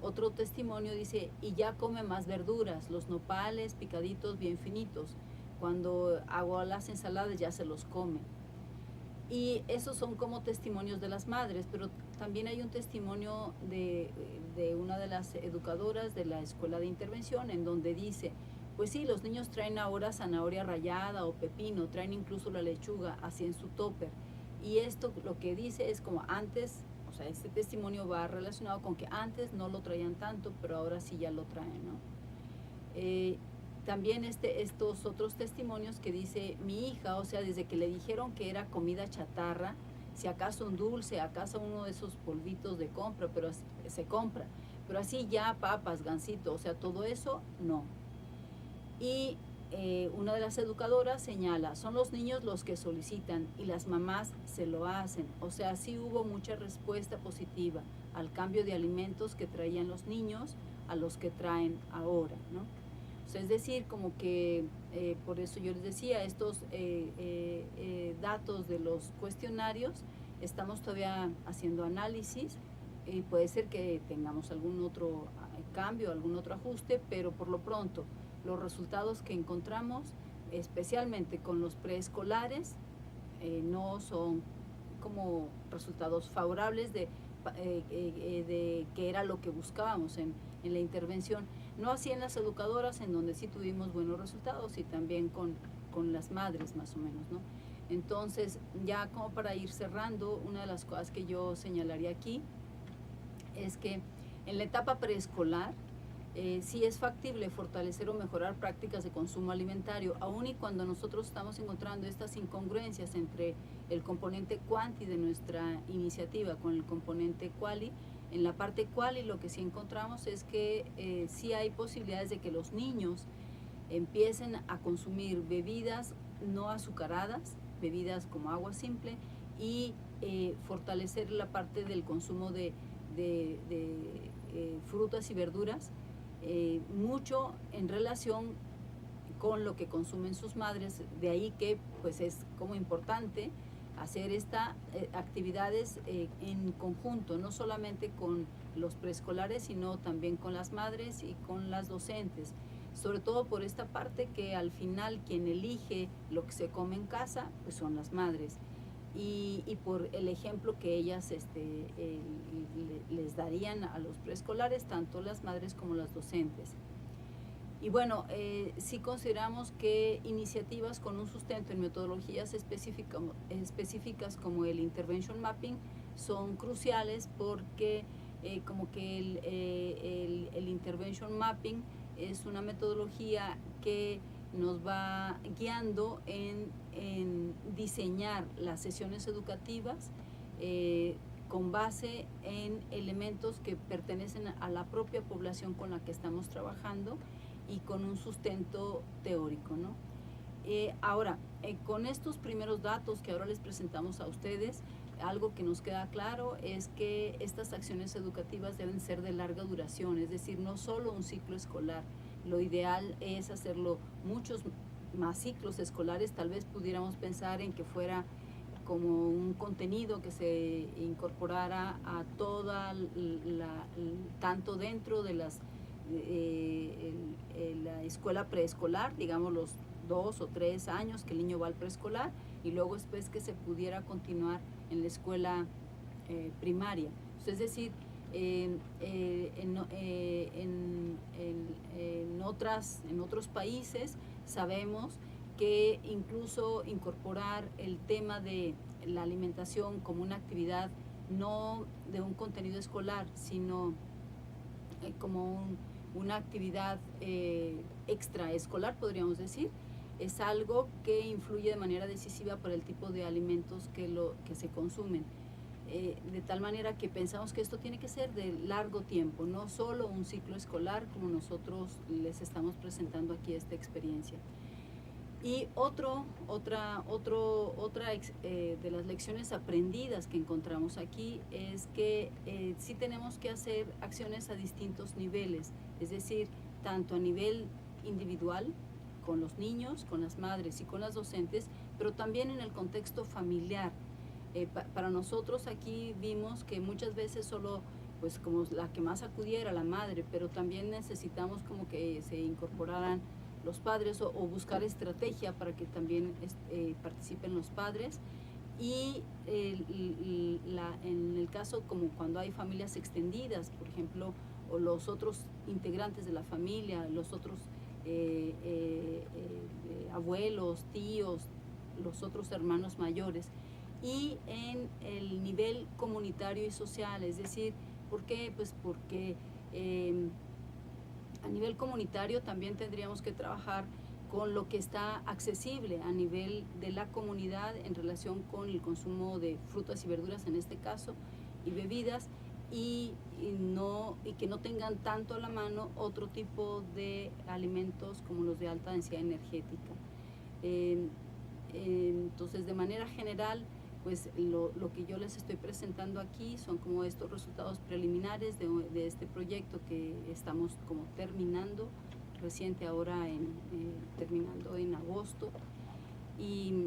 Otro testimonio dice, y ya come más verduras, los nopales picaditos bien finitos. Cuando hago las ensaladas ya se los come. Y esos son como testimonios de las madres, pero también hay un testimonio de una de las educadoras de la escuela de intervención en donde dice, pues sí, los niños traen ahora zanahoria rallada o pepino, traen incluso la lechuga así en su topper. Y esto lo que dice es como antes, o sea, este testimonio va relacionado con que antes no lo traían tanto, pero ahora sí ya lo traen, ¿no? También estos otros testimonios que dice mi hija, o sea, desde que le dijeron que era comida chatarra, si acaso un dulce, acaso uno de esos polvitos de compra, pero se compra, pero así ya papas, gansito, o sea, todo eso, no. Y una de las educadoras señala, son los niños los que solicitan y las mamás se lo hacen, o sea, sí hubo mucha respuesta positiva al cambio de alimentos que traían los niños a los que traen ahora, ¿no? O sea, es decir, como que por eso yo les decía, estos datos de los cuestionarios, estamos todavía haciendo análisis y puede ser que tengamos algún otro cambio, algún otro ajuste, pero por lo pronto los resultados que encontramos, especialmente con los preescolares, no son como resultados favorables de que era lo que buscábamos en la intervención. No así en las educadoras, en donde sí tuvimos buenos resultados, y también con las madres más o menos, ¿no? Entonces, ya como para ir cerrando, una de las cosas que yo señalaría aquí es que en la etapa preescolar sí es factible fortalecer o mejorar prácticas de consumo alimentario, aun y cuando nosotros estamos encontrando estas incongruencias entre el componente quanti de nuestra iniciativa con el componente quali. En la parte quali lo que sí encontramos es que sí hay posibilidades de que los niños empiecen a consumir bebidas no azucaradas, bebidas como agua simple, y fortalecer la parte del consumo de frutas y verduras, mucho en relación con lo que consumen sus madres. De ahí que pues es como importante hacer estas actividades en conjunto, no solamente con los preescolares, sino también con las madres y con las docentes, sobre todo por esta parte que al final quien elige lo que se come en casa pues son las madres, y por el ejemplo que ellas les darían a los preescolares, tanto las madres como las docentes. Y bueno, sí consideramos que iniciativas con un sustento en metodologías específicas como el Intervention Mapping son cruciales, porque como que el Intervention Mapping es una metodología que nos va guiando en diseñar las sesiones educativas con base en elementos que pertenecen a la propia población con la que estamos trabajando y con un sustento teórico, ¿no? Ahora, con estos primeros datos que ahora les presentamos a ustedes, algo que nos queda claro es que estas acciones educativas deben ser de larga duración, es decir, no solo un ciclo escolar. Lo ideal es hacerlo muchos más ciclos escolares. Tal vez pudiéramos pensar en que fuera como un contenido que se incorporara a toda tanto dentro de la escuela preescolar, digamos los 2 o 3 años que el niño va al preescolar, y luego después que se pudiera continuar en la escuela primaria. Es decir, en otros países sabemos que incluso incorporar el tema de la alimentación como una actividad no de un contenido escolar, sino como una actividad extraescolar, podríamos decir, es algo que influye de manera decisiva por el tipo de alimentos que se consumen. De tal manera que pensamos que esto tiene que ser de largo tiempo, no solo un ciclo escolar como nosotros les estamos presentando aquí esta experiencia. Y otra de las lecciones aprendidas que encontramos aquí es que sí tenemos que hacer acciones a distintos niveles, es decir, tanto a nivel individual, con los niños, con las madres y con las docentes, pero también en el contexto familiar. Para nosotros aquí vimos que muchas veces solo, pues como la que más acudiera la madre, pero también necesitamos como que se incorporaran los padres o buscar estrategia para que también participen los padres. Y en el caso como cuando hay familias extendidas, por ejemplo, o los otros integrantes de la familia, los otros abuelos, tíos, los otros hermanos mayores, y en el nivel comunitario y social, es decir, ¿por qué? Pues porque a nivel comunitario también tendríamos que trabajar con lo que está accesible a nivel de la comunidad en relación con el consumo de frutas y verduras en este caso, y bebidas, y que no tengan tanto a la mano otro tipo de alimentos como los de alta densidad energética. Entonces, de manera general, pues lo que yo les estoy presentando aquí son como estos resultados preliminares de este proyecto que estamos como terminando reciente ahora, terminando en agosto. Y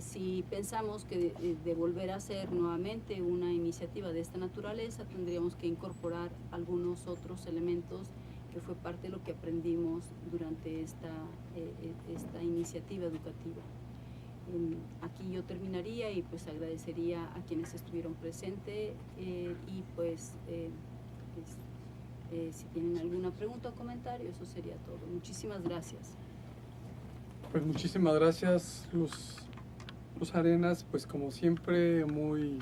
si pensamos que de volver a hacer nuevamente una iniciativa de esta naturaleza, tendríamos que incorporar algunos otros elementos que fue parte de lo que aprendimos durante esta iniciativa educativa. Aquí yo terminaría y pues agradecería a quienes estuvieron presentes y pues si tienen alguna pregunta o comentario, eso sería todo. Muchísimas gracias. Pues muchísimas gracias, Luz Arenas, pues como siempre muy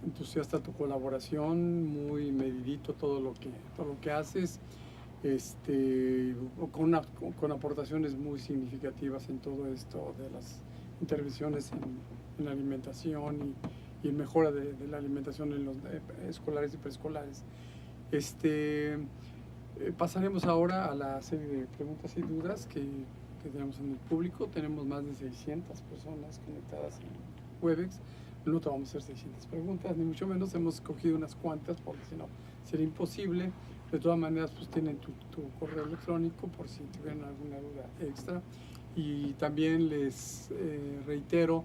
entusiasta tu colaboración, muy medidito todo lo que haces, con aportaciones muy significativas en todo esto de las intervenciones en la alimentación y en mejora de la alimentación en los escolares y preescolares. Pasaremos ahora a la serie de preguntas y dudas que tenemos en el público. Tenemos más de 600 personas conectadas en Webex. No te vamos a hacer 600 preguntas, ni mucho menos. Hemos escogido unas cuantas porque si no sería imposible. De todas maneras, pues tienen tu correo electrónico por si tuvieran alguna duda extra. Y también les reitero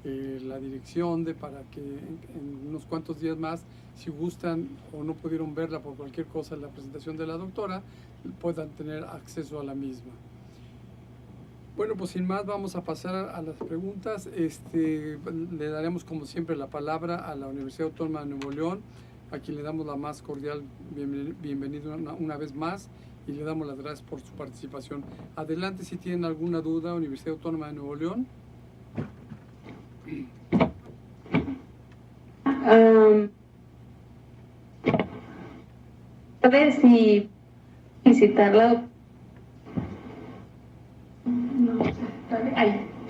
la dirección para que en unos cuantos días más, si gustan o no pudieron verla por cualquier cosa en la presentación de la doctora, puedan tener acceso a la misma. Bueno, pues sin más vamos a pasar a las preguntas. Le daremos como siempre la palabra a la Universidad Autónoma de Nuevo León, a quien le damos la más cordial bienvenida una vez más y le damos las gracias por su participación. Adelante si tienen alguna duda, Universidad Autónoma de Nuevo León. A ver si visitarla.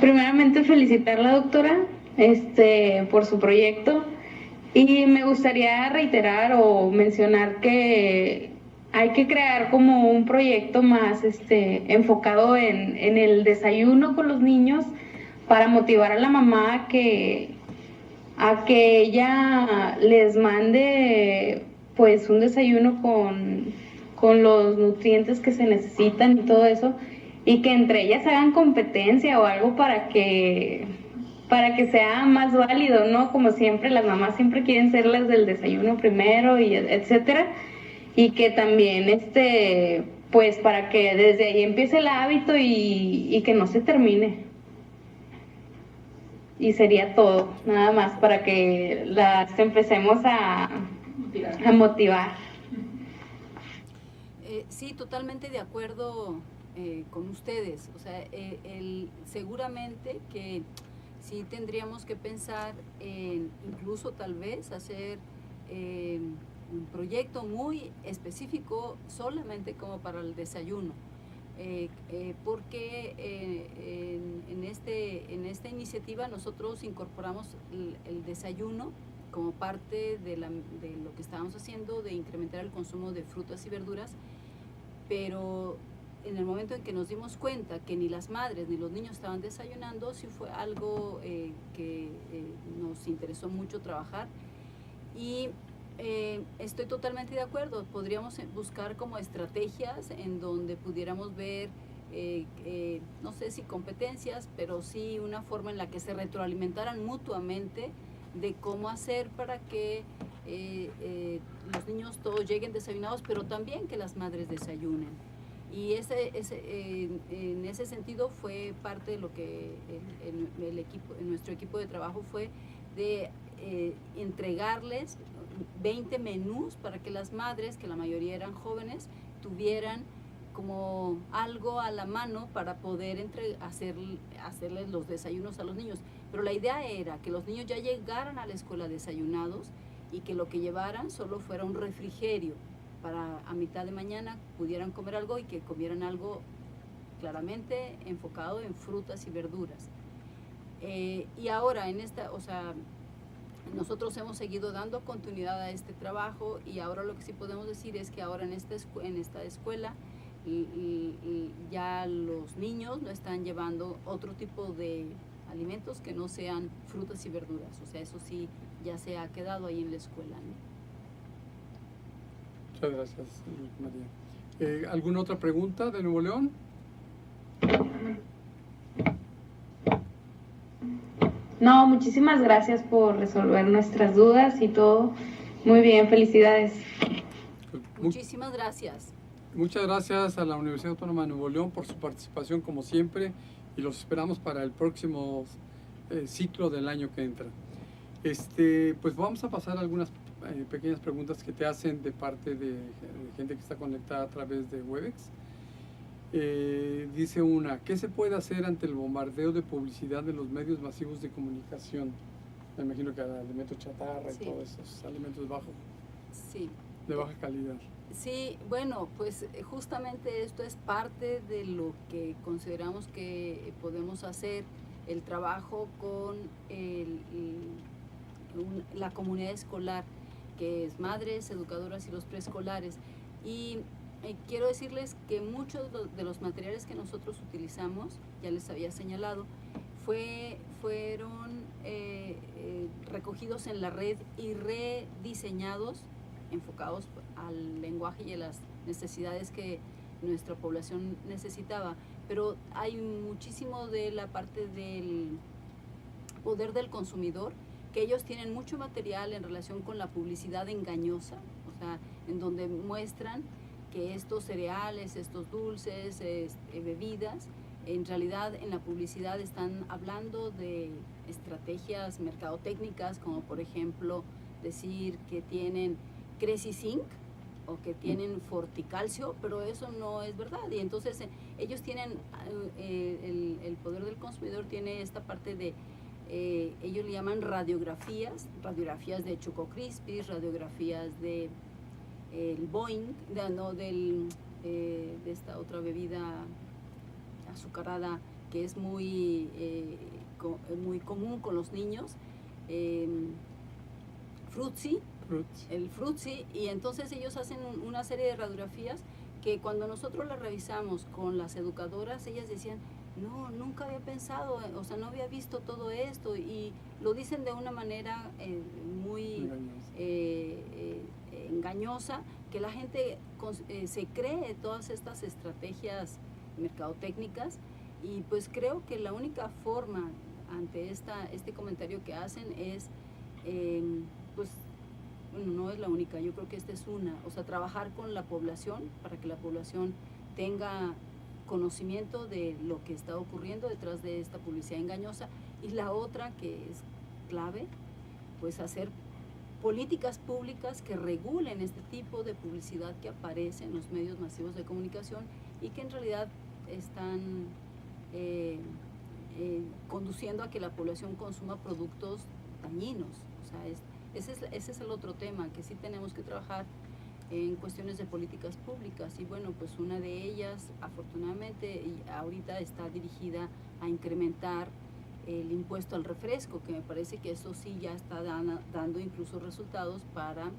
Primeramente felicitar a la doctora por su proyecto, y me gustaría reiterar o mencionar que hay que crear como un proyecto más enfocado en el desayuno con los niños, para motivar a la mamá a que ella les mande pues un desayuno con los nutrientes que se necesitan y todo eso, y que entre ellas hagan competencia o algo para que sea más válido, ¿no? Como siempre, las mamás siempre quieren ser las del desayuno primero y etcétera, y que también pues para que desde ahí empiece el hábito y que no se termine. Y sería todo, nada más, para que las empecemos a motivar. Sí, totalmente de acuerdo con ustedes. O sea, seguramente que sí tendríamos que pensar en incluso tal vez hacer un proyecto muy específico solamente como para el desayuno. Porque en esta iniciativa nosotros incorporamos el desayuno como parte de lo que estábamos haciendo, de incrementar el consumo de frutas y verduras, pero en el momento en que nos dimos cuenta que ni las madres ni los niños estaban desayunando, sí fue algo que nos interesó mucho trabajar. Y estoy totalmente de acuerdo, podríamos buscar como estrategias en donde pudiéramos ver, no sé si competencias, pero sí una forma en la que se retroalimentaran mutuamente de cómo hacer para que los niños todos lleguen desayunados, pero también que las madres desayunen. Y en ese sentido fue parte de lo que nuestro equipo de trabajo fue de entregarles 20 menús para que las madres, que la mayoría eran jóvenes, tuvieran como algo a la mano para poder hacerles los desayunos a los niños. Pero la idea era que los niños ya llegaran a la escuela desayunados y que lo que llevaran solo fuera un refrigerio para a mitad de mañana pudieran comer algo y que comieran algo claramente enfocado en frutas y verduras. Y ahora nosotros hemos seguido dando continuidad a este trabajo y ahora lo que sí podemos decir es que ahora en esta escuela ya los niños no están llevando otro tipo de alimentos que no sean frutas y verduras. O sea, eso sí ya se ha quedado ahí en la escuela, ¿no? Muchas gracias, María. ¿Alguna otra pregunta de Nuevo León? No, muchísimas gracias por resolver nuestras dudas y todo. Muy bien, felicidades. Muchísimas gracias. Muchas gracias a la Universidad Autónoma de Nuevo León por su participación como siempre y los esperamos para el próximo ciclo del año que entra. Pues vamos a pasar a algunas pequeñas preguntas que te hacen de parte de gente que está conectada a través de Webex. Dice una, ¿qué se puede hacer ante el bombardeo de publicidad de los medios masivos de comunicación? Me imagino que alimentos chatarra y todos esos alimentos de baja calidad. Sí, bueno, pues justamente esto es parte de lo que consideramos que podemos hacer, el trabajo con la comunidad escolar, que es madres, educadoras y los preescolares. Y quiero decirles que muchos de los materiales que nosotros utilizamos, ya les había señalado, fueron recogidos en la red y rediseñados, enfocados al lenguaje y a las necesidades que nuestra población necesitaba. Pero hay muchísimo de la parte del poder del consumidor, que ellos tienen mucho material en relación con la publicidad engañosa, o sea, en donde muestran que estos cereales, estos dulces, bebidas, en realidad en la publicidad están hablando de estrategias mercadotécnicas, como por ejemplo decir que tienen Creci-Zinc o que tienen Forticalcio, pero eso no es verdad. Y entonces ellos tienen, el poder del consumidor tiene esta parte de, ellos le llaman radiografías de Choco Crispies, radiografías de el Boeing, de esta otra bebida azucarada que es muy común con los niños, el Fruitsy, y entonces ellos hacen una serie de radiografías que cuando nosotros las revisamos con las educadoras, ellas decían, no, nunca había pensado, o sea, no había visto todo esto, y lo dicen de una manera muy engañosa, que la gente se cree todas estas estrategias mercadotécnicas, y pues creo que la única forma ante este comentario que hacen es, pues, bueno, no es la única, yo creo que esta es una, o sea, trabajar con la población para que la población tenga conocimiento de lo que está ocurriendo detrás de esta publicidad engañosa, y la otra que es clave, pues hacer políticas públicas que regulen este tipo de publicidad que aparece en los medios masivos de comunicación y que en realidad están conduciendo a que la población consuma productos dañinos. O sea, ese es el otro tema, que sí tenemos que trabajar en cuestiones de políticas públicas, y bueno, pues una de ellas, afortunadamente, y ahorita está dirigida a incrementar el impuesto al refresco, que me parece que eso sí ya está dando incluso resultados para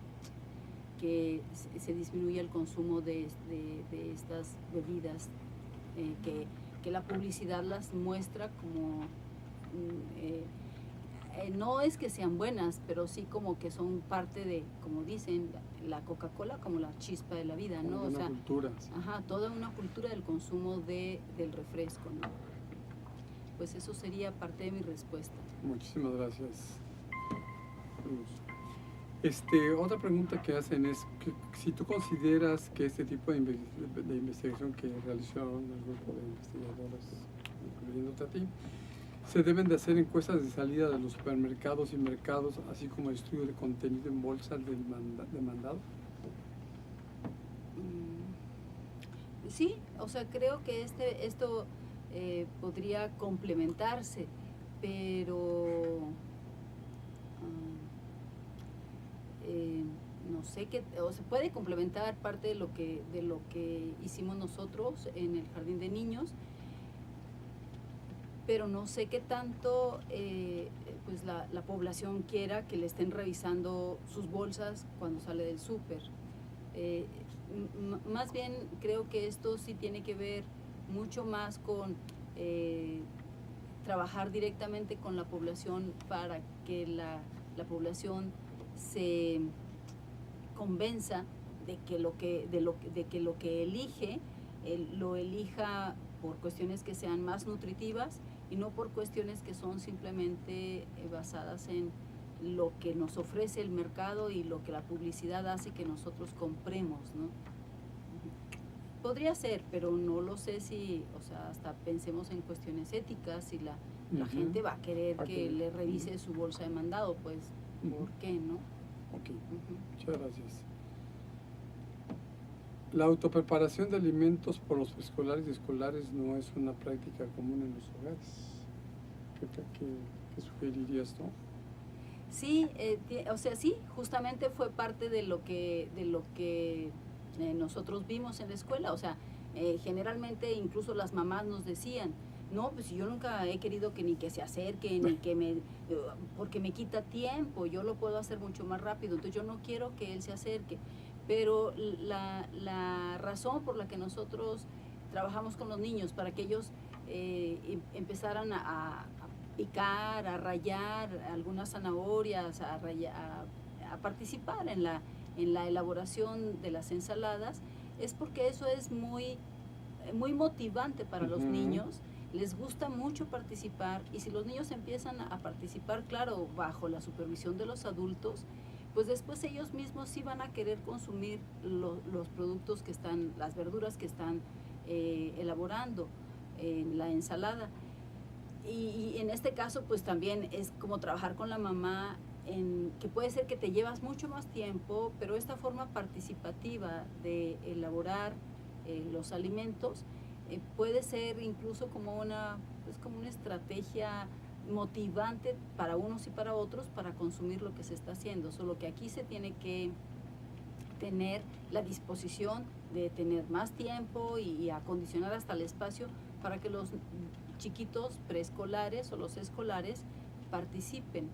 que se disminuya el consumo de estas bebidas, que la publicidad las muestra como, no es que sean buenas, pero sí como que son parte de, como dicen, la Coca-Cola como la chispa de la vida, ¿no? Una cultura. Sí. Ajá, toda una cultura del consumo del refresco, ¿no? Pues eso sería parte de mi respuesta. Muchísimas gracias, Luz. Otra pregunta que hacen es que si tú consideras que este tipo de investigación que realizaron el grupo de investigadoras, incluyéndote a ti, se deben de hacer encuestas de salida de los supermercados y mercados, así como el estudio de contenido en bolsas demandado. Sí, o sea, creo que esto podría complementarse, pero no sé qué, o se puede complementar parte de lo que hicimos nosotros en el jardín de niños, pero no sé qué tanto pues la población quiera que le estén revisando sus bolsas cuando sale del súper. Más bien creo que esto sí tiene que ver mucho más con trabajar directamente con la población para que la población se convenza de que lo que elige, lo elija por cuestiones que sean más nutritivas y no por cuestiones que son simplemente basadas en lo que nos ofrece el mercado y lo que la publicidad hace que nosotros compremos, ¿no? Podría ser, pero no lo sé si, o sea, hasta pensemos en cuestiones éticas, si la gente va a querer que le revise su bolsa de mandado, pues, ¿por qué no? Ok, muchas gracias. La autopreparación de alimentos por los preescolares y escolares no es una práctica común en los hogares. ¿Qué sugerirías tú? Sí, o sea, sí, justamente fue parte de lo que nosotros vimos en la escuela. O sea, generalmente incluso las mamás nos decían, no, pues yo nunca he querido que ni que se acerque, ni que porque me quita tiempo, yo lo puedo hacer mucho más rápido, entonces yo no quiero que él se acerque. Pero la razón por la que nosotros trabajamos con los niños, para que ellos empezaran a picar, a rallar algunas zanahorias, a participar en la elaboración de las ensaladas, es porque eso es muy motivante para los niños, les gusta mucho participar, y si los niños empiezan a participar, claro, bajo la supervisión de los adultos, pues después ellos mismos sí van a querer consumir los productos que están, las verduras que están elaborando en la ensalada. Y en este caso pues también es como trabajar con la mamá, que puede ser que te llevas mucho más tiempo, pero esta forma participativa de elaborar los alimentos puede ser incluso como una estrategia motivante para unos y para otros para consumir lo que se está haciendo, solo que aquí se tiene que tener la disposición de tener más tiempo y acondicionar hasta el espacio para que los chiquitos preescolares o los escolares participen.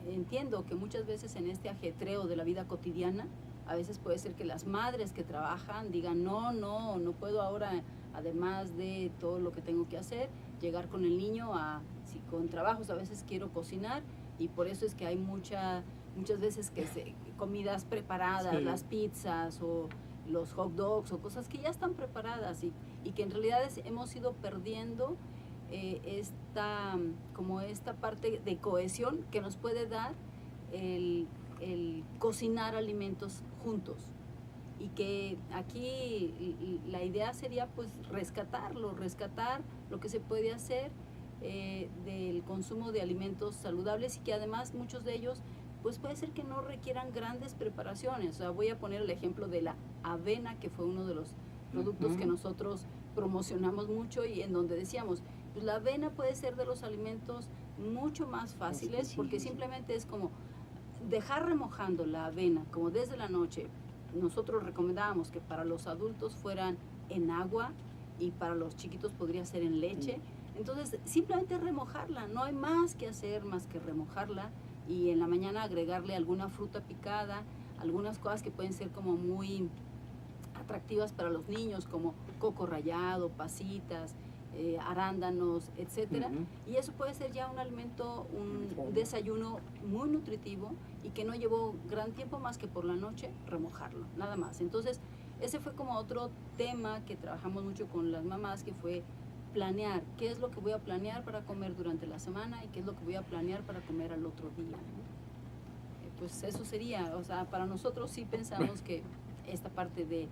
Entiendo que muchas veces en este ajetreo de la vida cotidiana, a veces puede ser que las madres que trabajan digan no puedo ahora, además de todo lo que tengo que hacer, llegar con el niño si con trabajos a veces quiero cocinar, y por eso es que hay muchas veces que comidas preparadas, sí, las pizzas o los hot dogs o cosas que ya están preparadas y que en realidad hemos ido perdiendo esta parte de cohesión que nos puede dar el cocinar alimentos juntos, y que aquí la idea sería pues rescatar lo que se puede hacer del consumo de alimentos saludables, y que además muchos de ellos pues puede ser que no requieran grandes preparaciones. O sea, voy a poner el ejemplo de la avena, que fue uno de los productos que nosotros promocionamos mucho y en donde decíamos, pues la avena puede ser de los alimentos mucho más fáciles, porque simplemente es como dejar remojando la avena, como desde la noche. Nosotros recomendábamos que para los adultos fueran en agua y para los chiquitos podría ser en leche. Entonces, simplemente remojarla, no hay más que hacer más que remojarla y en la mañana agregarle alguna fruta picada, algunas cosas que pueden ser como muy atractivas para los niños, como coco rallado, pasitas, arándanos, etcétera. Y eso puede ser ya un alimento, un desayuno muy nutritivo y que no llevó gran tiempo más que por la noche remojarlo, nada más. Entonces, ese fue como otro tema que trabajamos mucho con las mamás, que fue planear qué es lo que voy a planear para comer durante la semana y qué es lo que voy a planear para comer al otro día, ¿no? Pues eso sería, o sea, para nosotros sí pensamos que esta parte de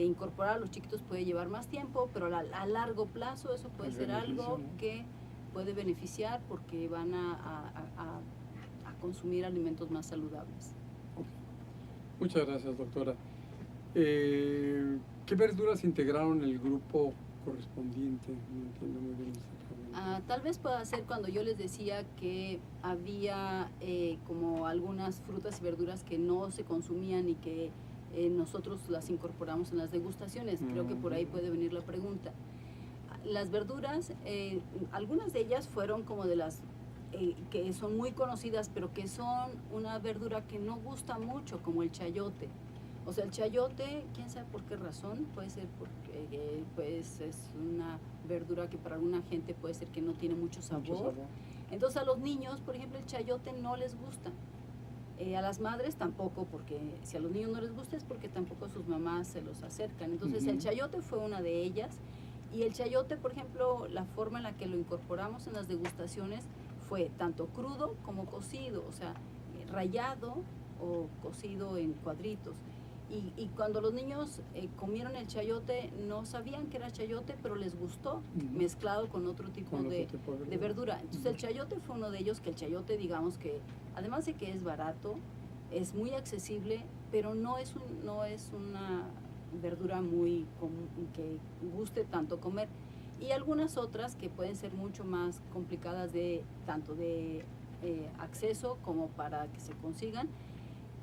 incorporar a los chiquitos puede llevar más tiempo, pero a largo plazo eso puede ser algo que puede beneficiar porque van a consumir alimentos más saludables. Muchas gracias, doctora. ¿Qué verduras integraron el grupo correspondiente? No entiendo muy bien esa pregunta. Tal vez pueda ser cuando yo les decía que había como algunas frutas y verduras que no se consumían y que nosotros las incorporamos en las degustaciones. Creo que por ahí puede venir la pregunta. Las verduras, algunas de ellas fueron como de las que son muy conocidas, pero que son una verdura que no gusta mucho, como el chayote. O sea, el chayote, quién sabe por qué razón, puede ser porque pues es una verdura que para alguna gente puede ser que no tiene mucho sabor. Entonces a los niños, por ejemplo, el chayote no les gusta. A las madres tampoco, porque si a los niños no les gusta es porque tampoco sus mamás se los acercan. Entonces el chayote fue una de ellas. Y el chayote, por ejemplo, la forma en la que lo incorporamos en las degustaciones fue tanto crudo como cocido, o sea, rallado o cocido en cuadritos. Y cuando los niños comieron el chayote, no sabían que era chayote, pero les gustó, mezclado con otro tipo de verdura. Entonces el chayote fue uno de ellos, que el chayote, digamos que, además de que es barato, es muy accesible, pero no es una verdura muy que guste tanto comer. Y algunas otras que pueden ser mucho más complicadas tanto de acceso como para que se consigan,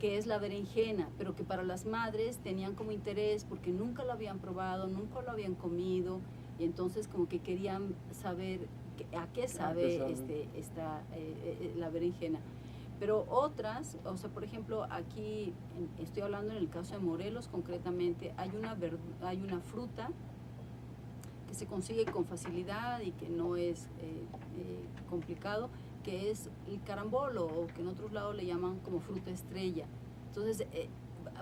que es la berenjena, pero que para las madres tenían como interés porque nunca lo habían probado, nunca lo habían comido, y entonces como que querían saber a qué sabe la berenjena. Pero otras, o sea, por ejemplo, aquí estoy hablando en el caso de Morelos concretamente, hay una fruta que se consigue con facilidad y que no es complicado, que es el carambolo, o que en otros lados le llaman como fruta estrella. Entonces,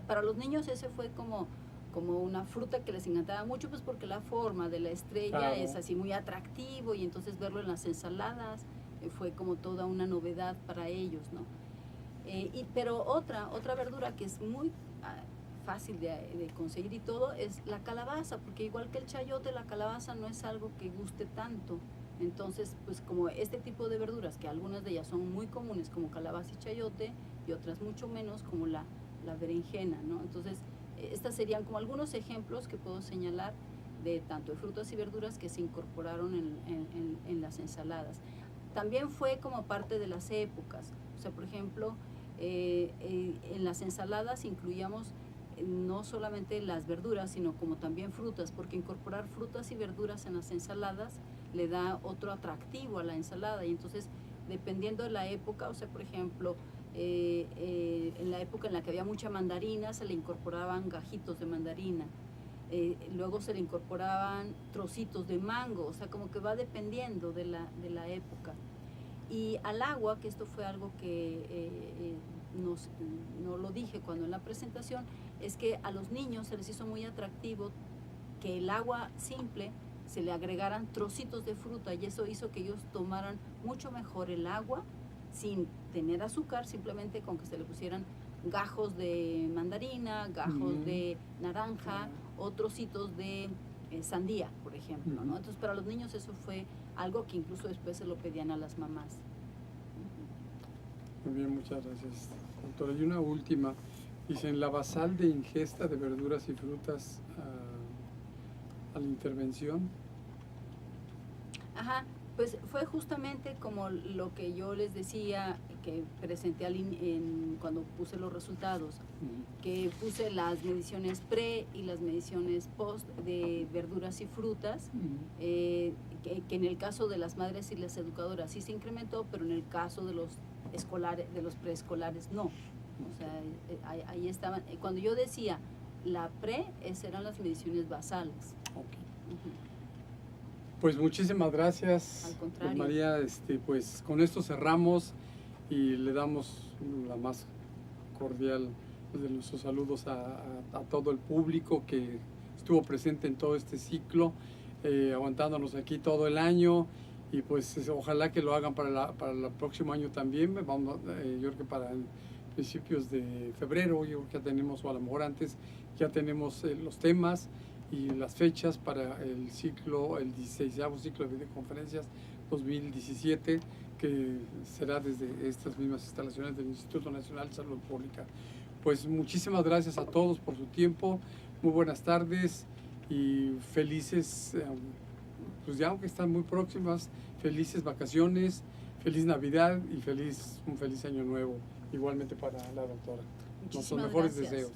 para los niños ese fue como una fruta que les encantaba mucho, pues porque la forma de la estrella es así muy atractivo, y entonces verlo en las ensaladas fue como toda una novedad para ellos, ¿no? Pero otra verdura que es muy fácil de conseguir y todo es la calabaza, porque igual que el chayote, la calabaza no es algo que guste tanto. Entonces, pues como este tipo de verduras, que algunas de ellas son muy comunes, como calabaza y chayote, y otras mucho menos, como la berenjena, ¿no? Entonces, estas serían como algunos ejemplos que puedo señalar de tanto de frutas y verduras que se incorporaron en las ensaladas. También fue como parte de las épocas. O sea, por ejemplo, en las ensaladas incluíamos no solamente las verduras, sino como también frutas, porque incorporar frutas y verduras en las ensaladas le da otro atractivo a la ensalada. Y entonces, dependiendo de la época, o sea, por ejemplo, en la época en la que había mucha mandarina, se le incorporaban gajitos de mandarina. Luego se le incorporaban trocitos de mango, o sea, como que va dependiendo de la época. Y al agua, que esto fue algo que no lo dije cuando en la presentación, es que a los niños se les hizo muy atractivo que el agua simple se le agregaran trocitos de fruta, y eso hizo que ellos tomaran mucho mejor el agua sin tener azúcar, simplemente con que se le pusieran gajos de mandarina, gajos de naranja o trocitos de sandía, por ejemplo, ¿no? Entonces, para los niños eso fue algo que incluso después se lo pedían a las mamás. Muy bien, muchas gracias, doctora. Y una última, dicen, la basal de ingesta de verduras y frutas a la intervención. Ajá, pues fue justamente como lo que yo les decía, que presenté cuando puse los resultados, que puse las mediciones pre y las mediciones post de verduras y frutas, que en el caso de las madres y las educadoras sí se incrementó, pero en el caso de los escolares, de los preescolares no. O sea, ahí estaban. Cuando yo decía la pre, esas eran las mediciones basales. Okay. Pues muchísimas gracias. Al contrario. María, pues con esto cerramos y le damos la más cordial de nuestros saludos a todo el público que estuvo presente en todo este ciclo, aguantándonos aquí todo el año, y pues ojalá que lo hagan para el próximo año también. Vamos, yo creo que para principios de febrero, yo creo que ya tenemos, o a lo mejor antes, ya tenemos los temas y las fechas para el 16º ciclo de videoconferencias 2017, que será desde estas mismas instalaciones del Instituto Nacional de Salud Pública. Pues muchísimas gracias a todos por su tiempo, muy buenas tardes y felices, pues ya aunque están muy próximas, felices vacaciones, feliz Navidad y un feliz año nuevo, igualmente para la doctora. Nuestros mejores deseos.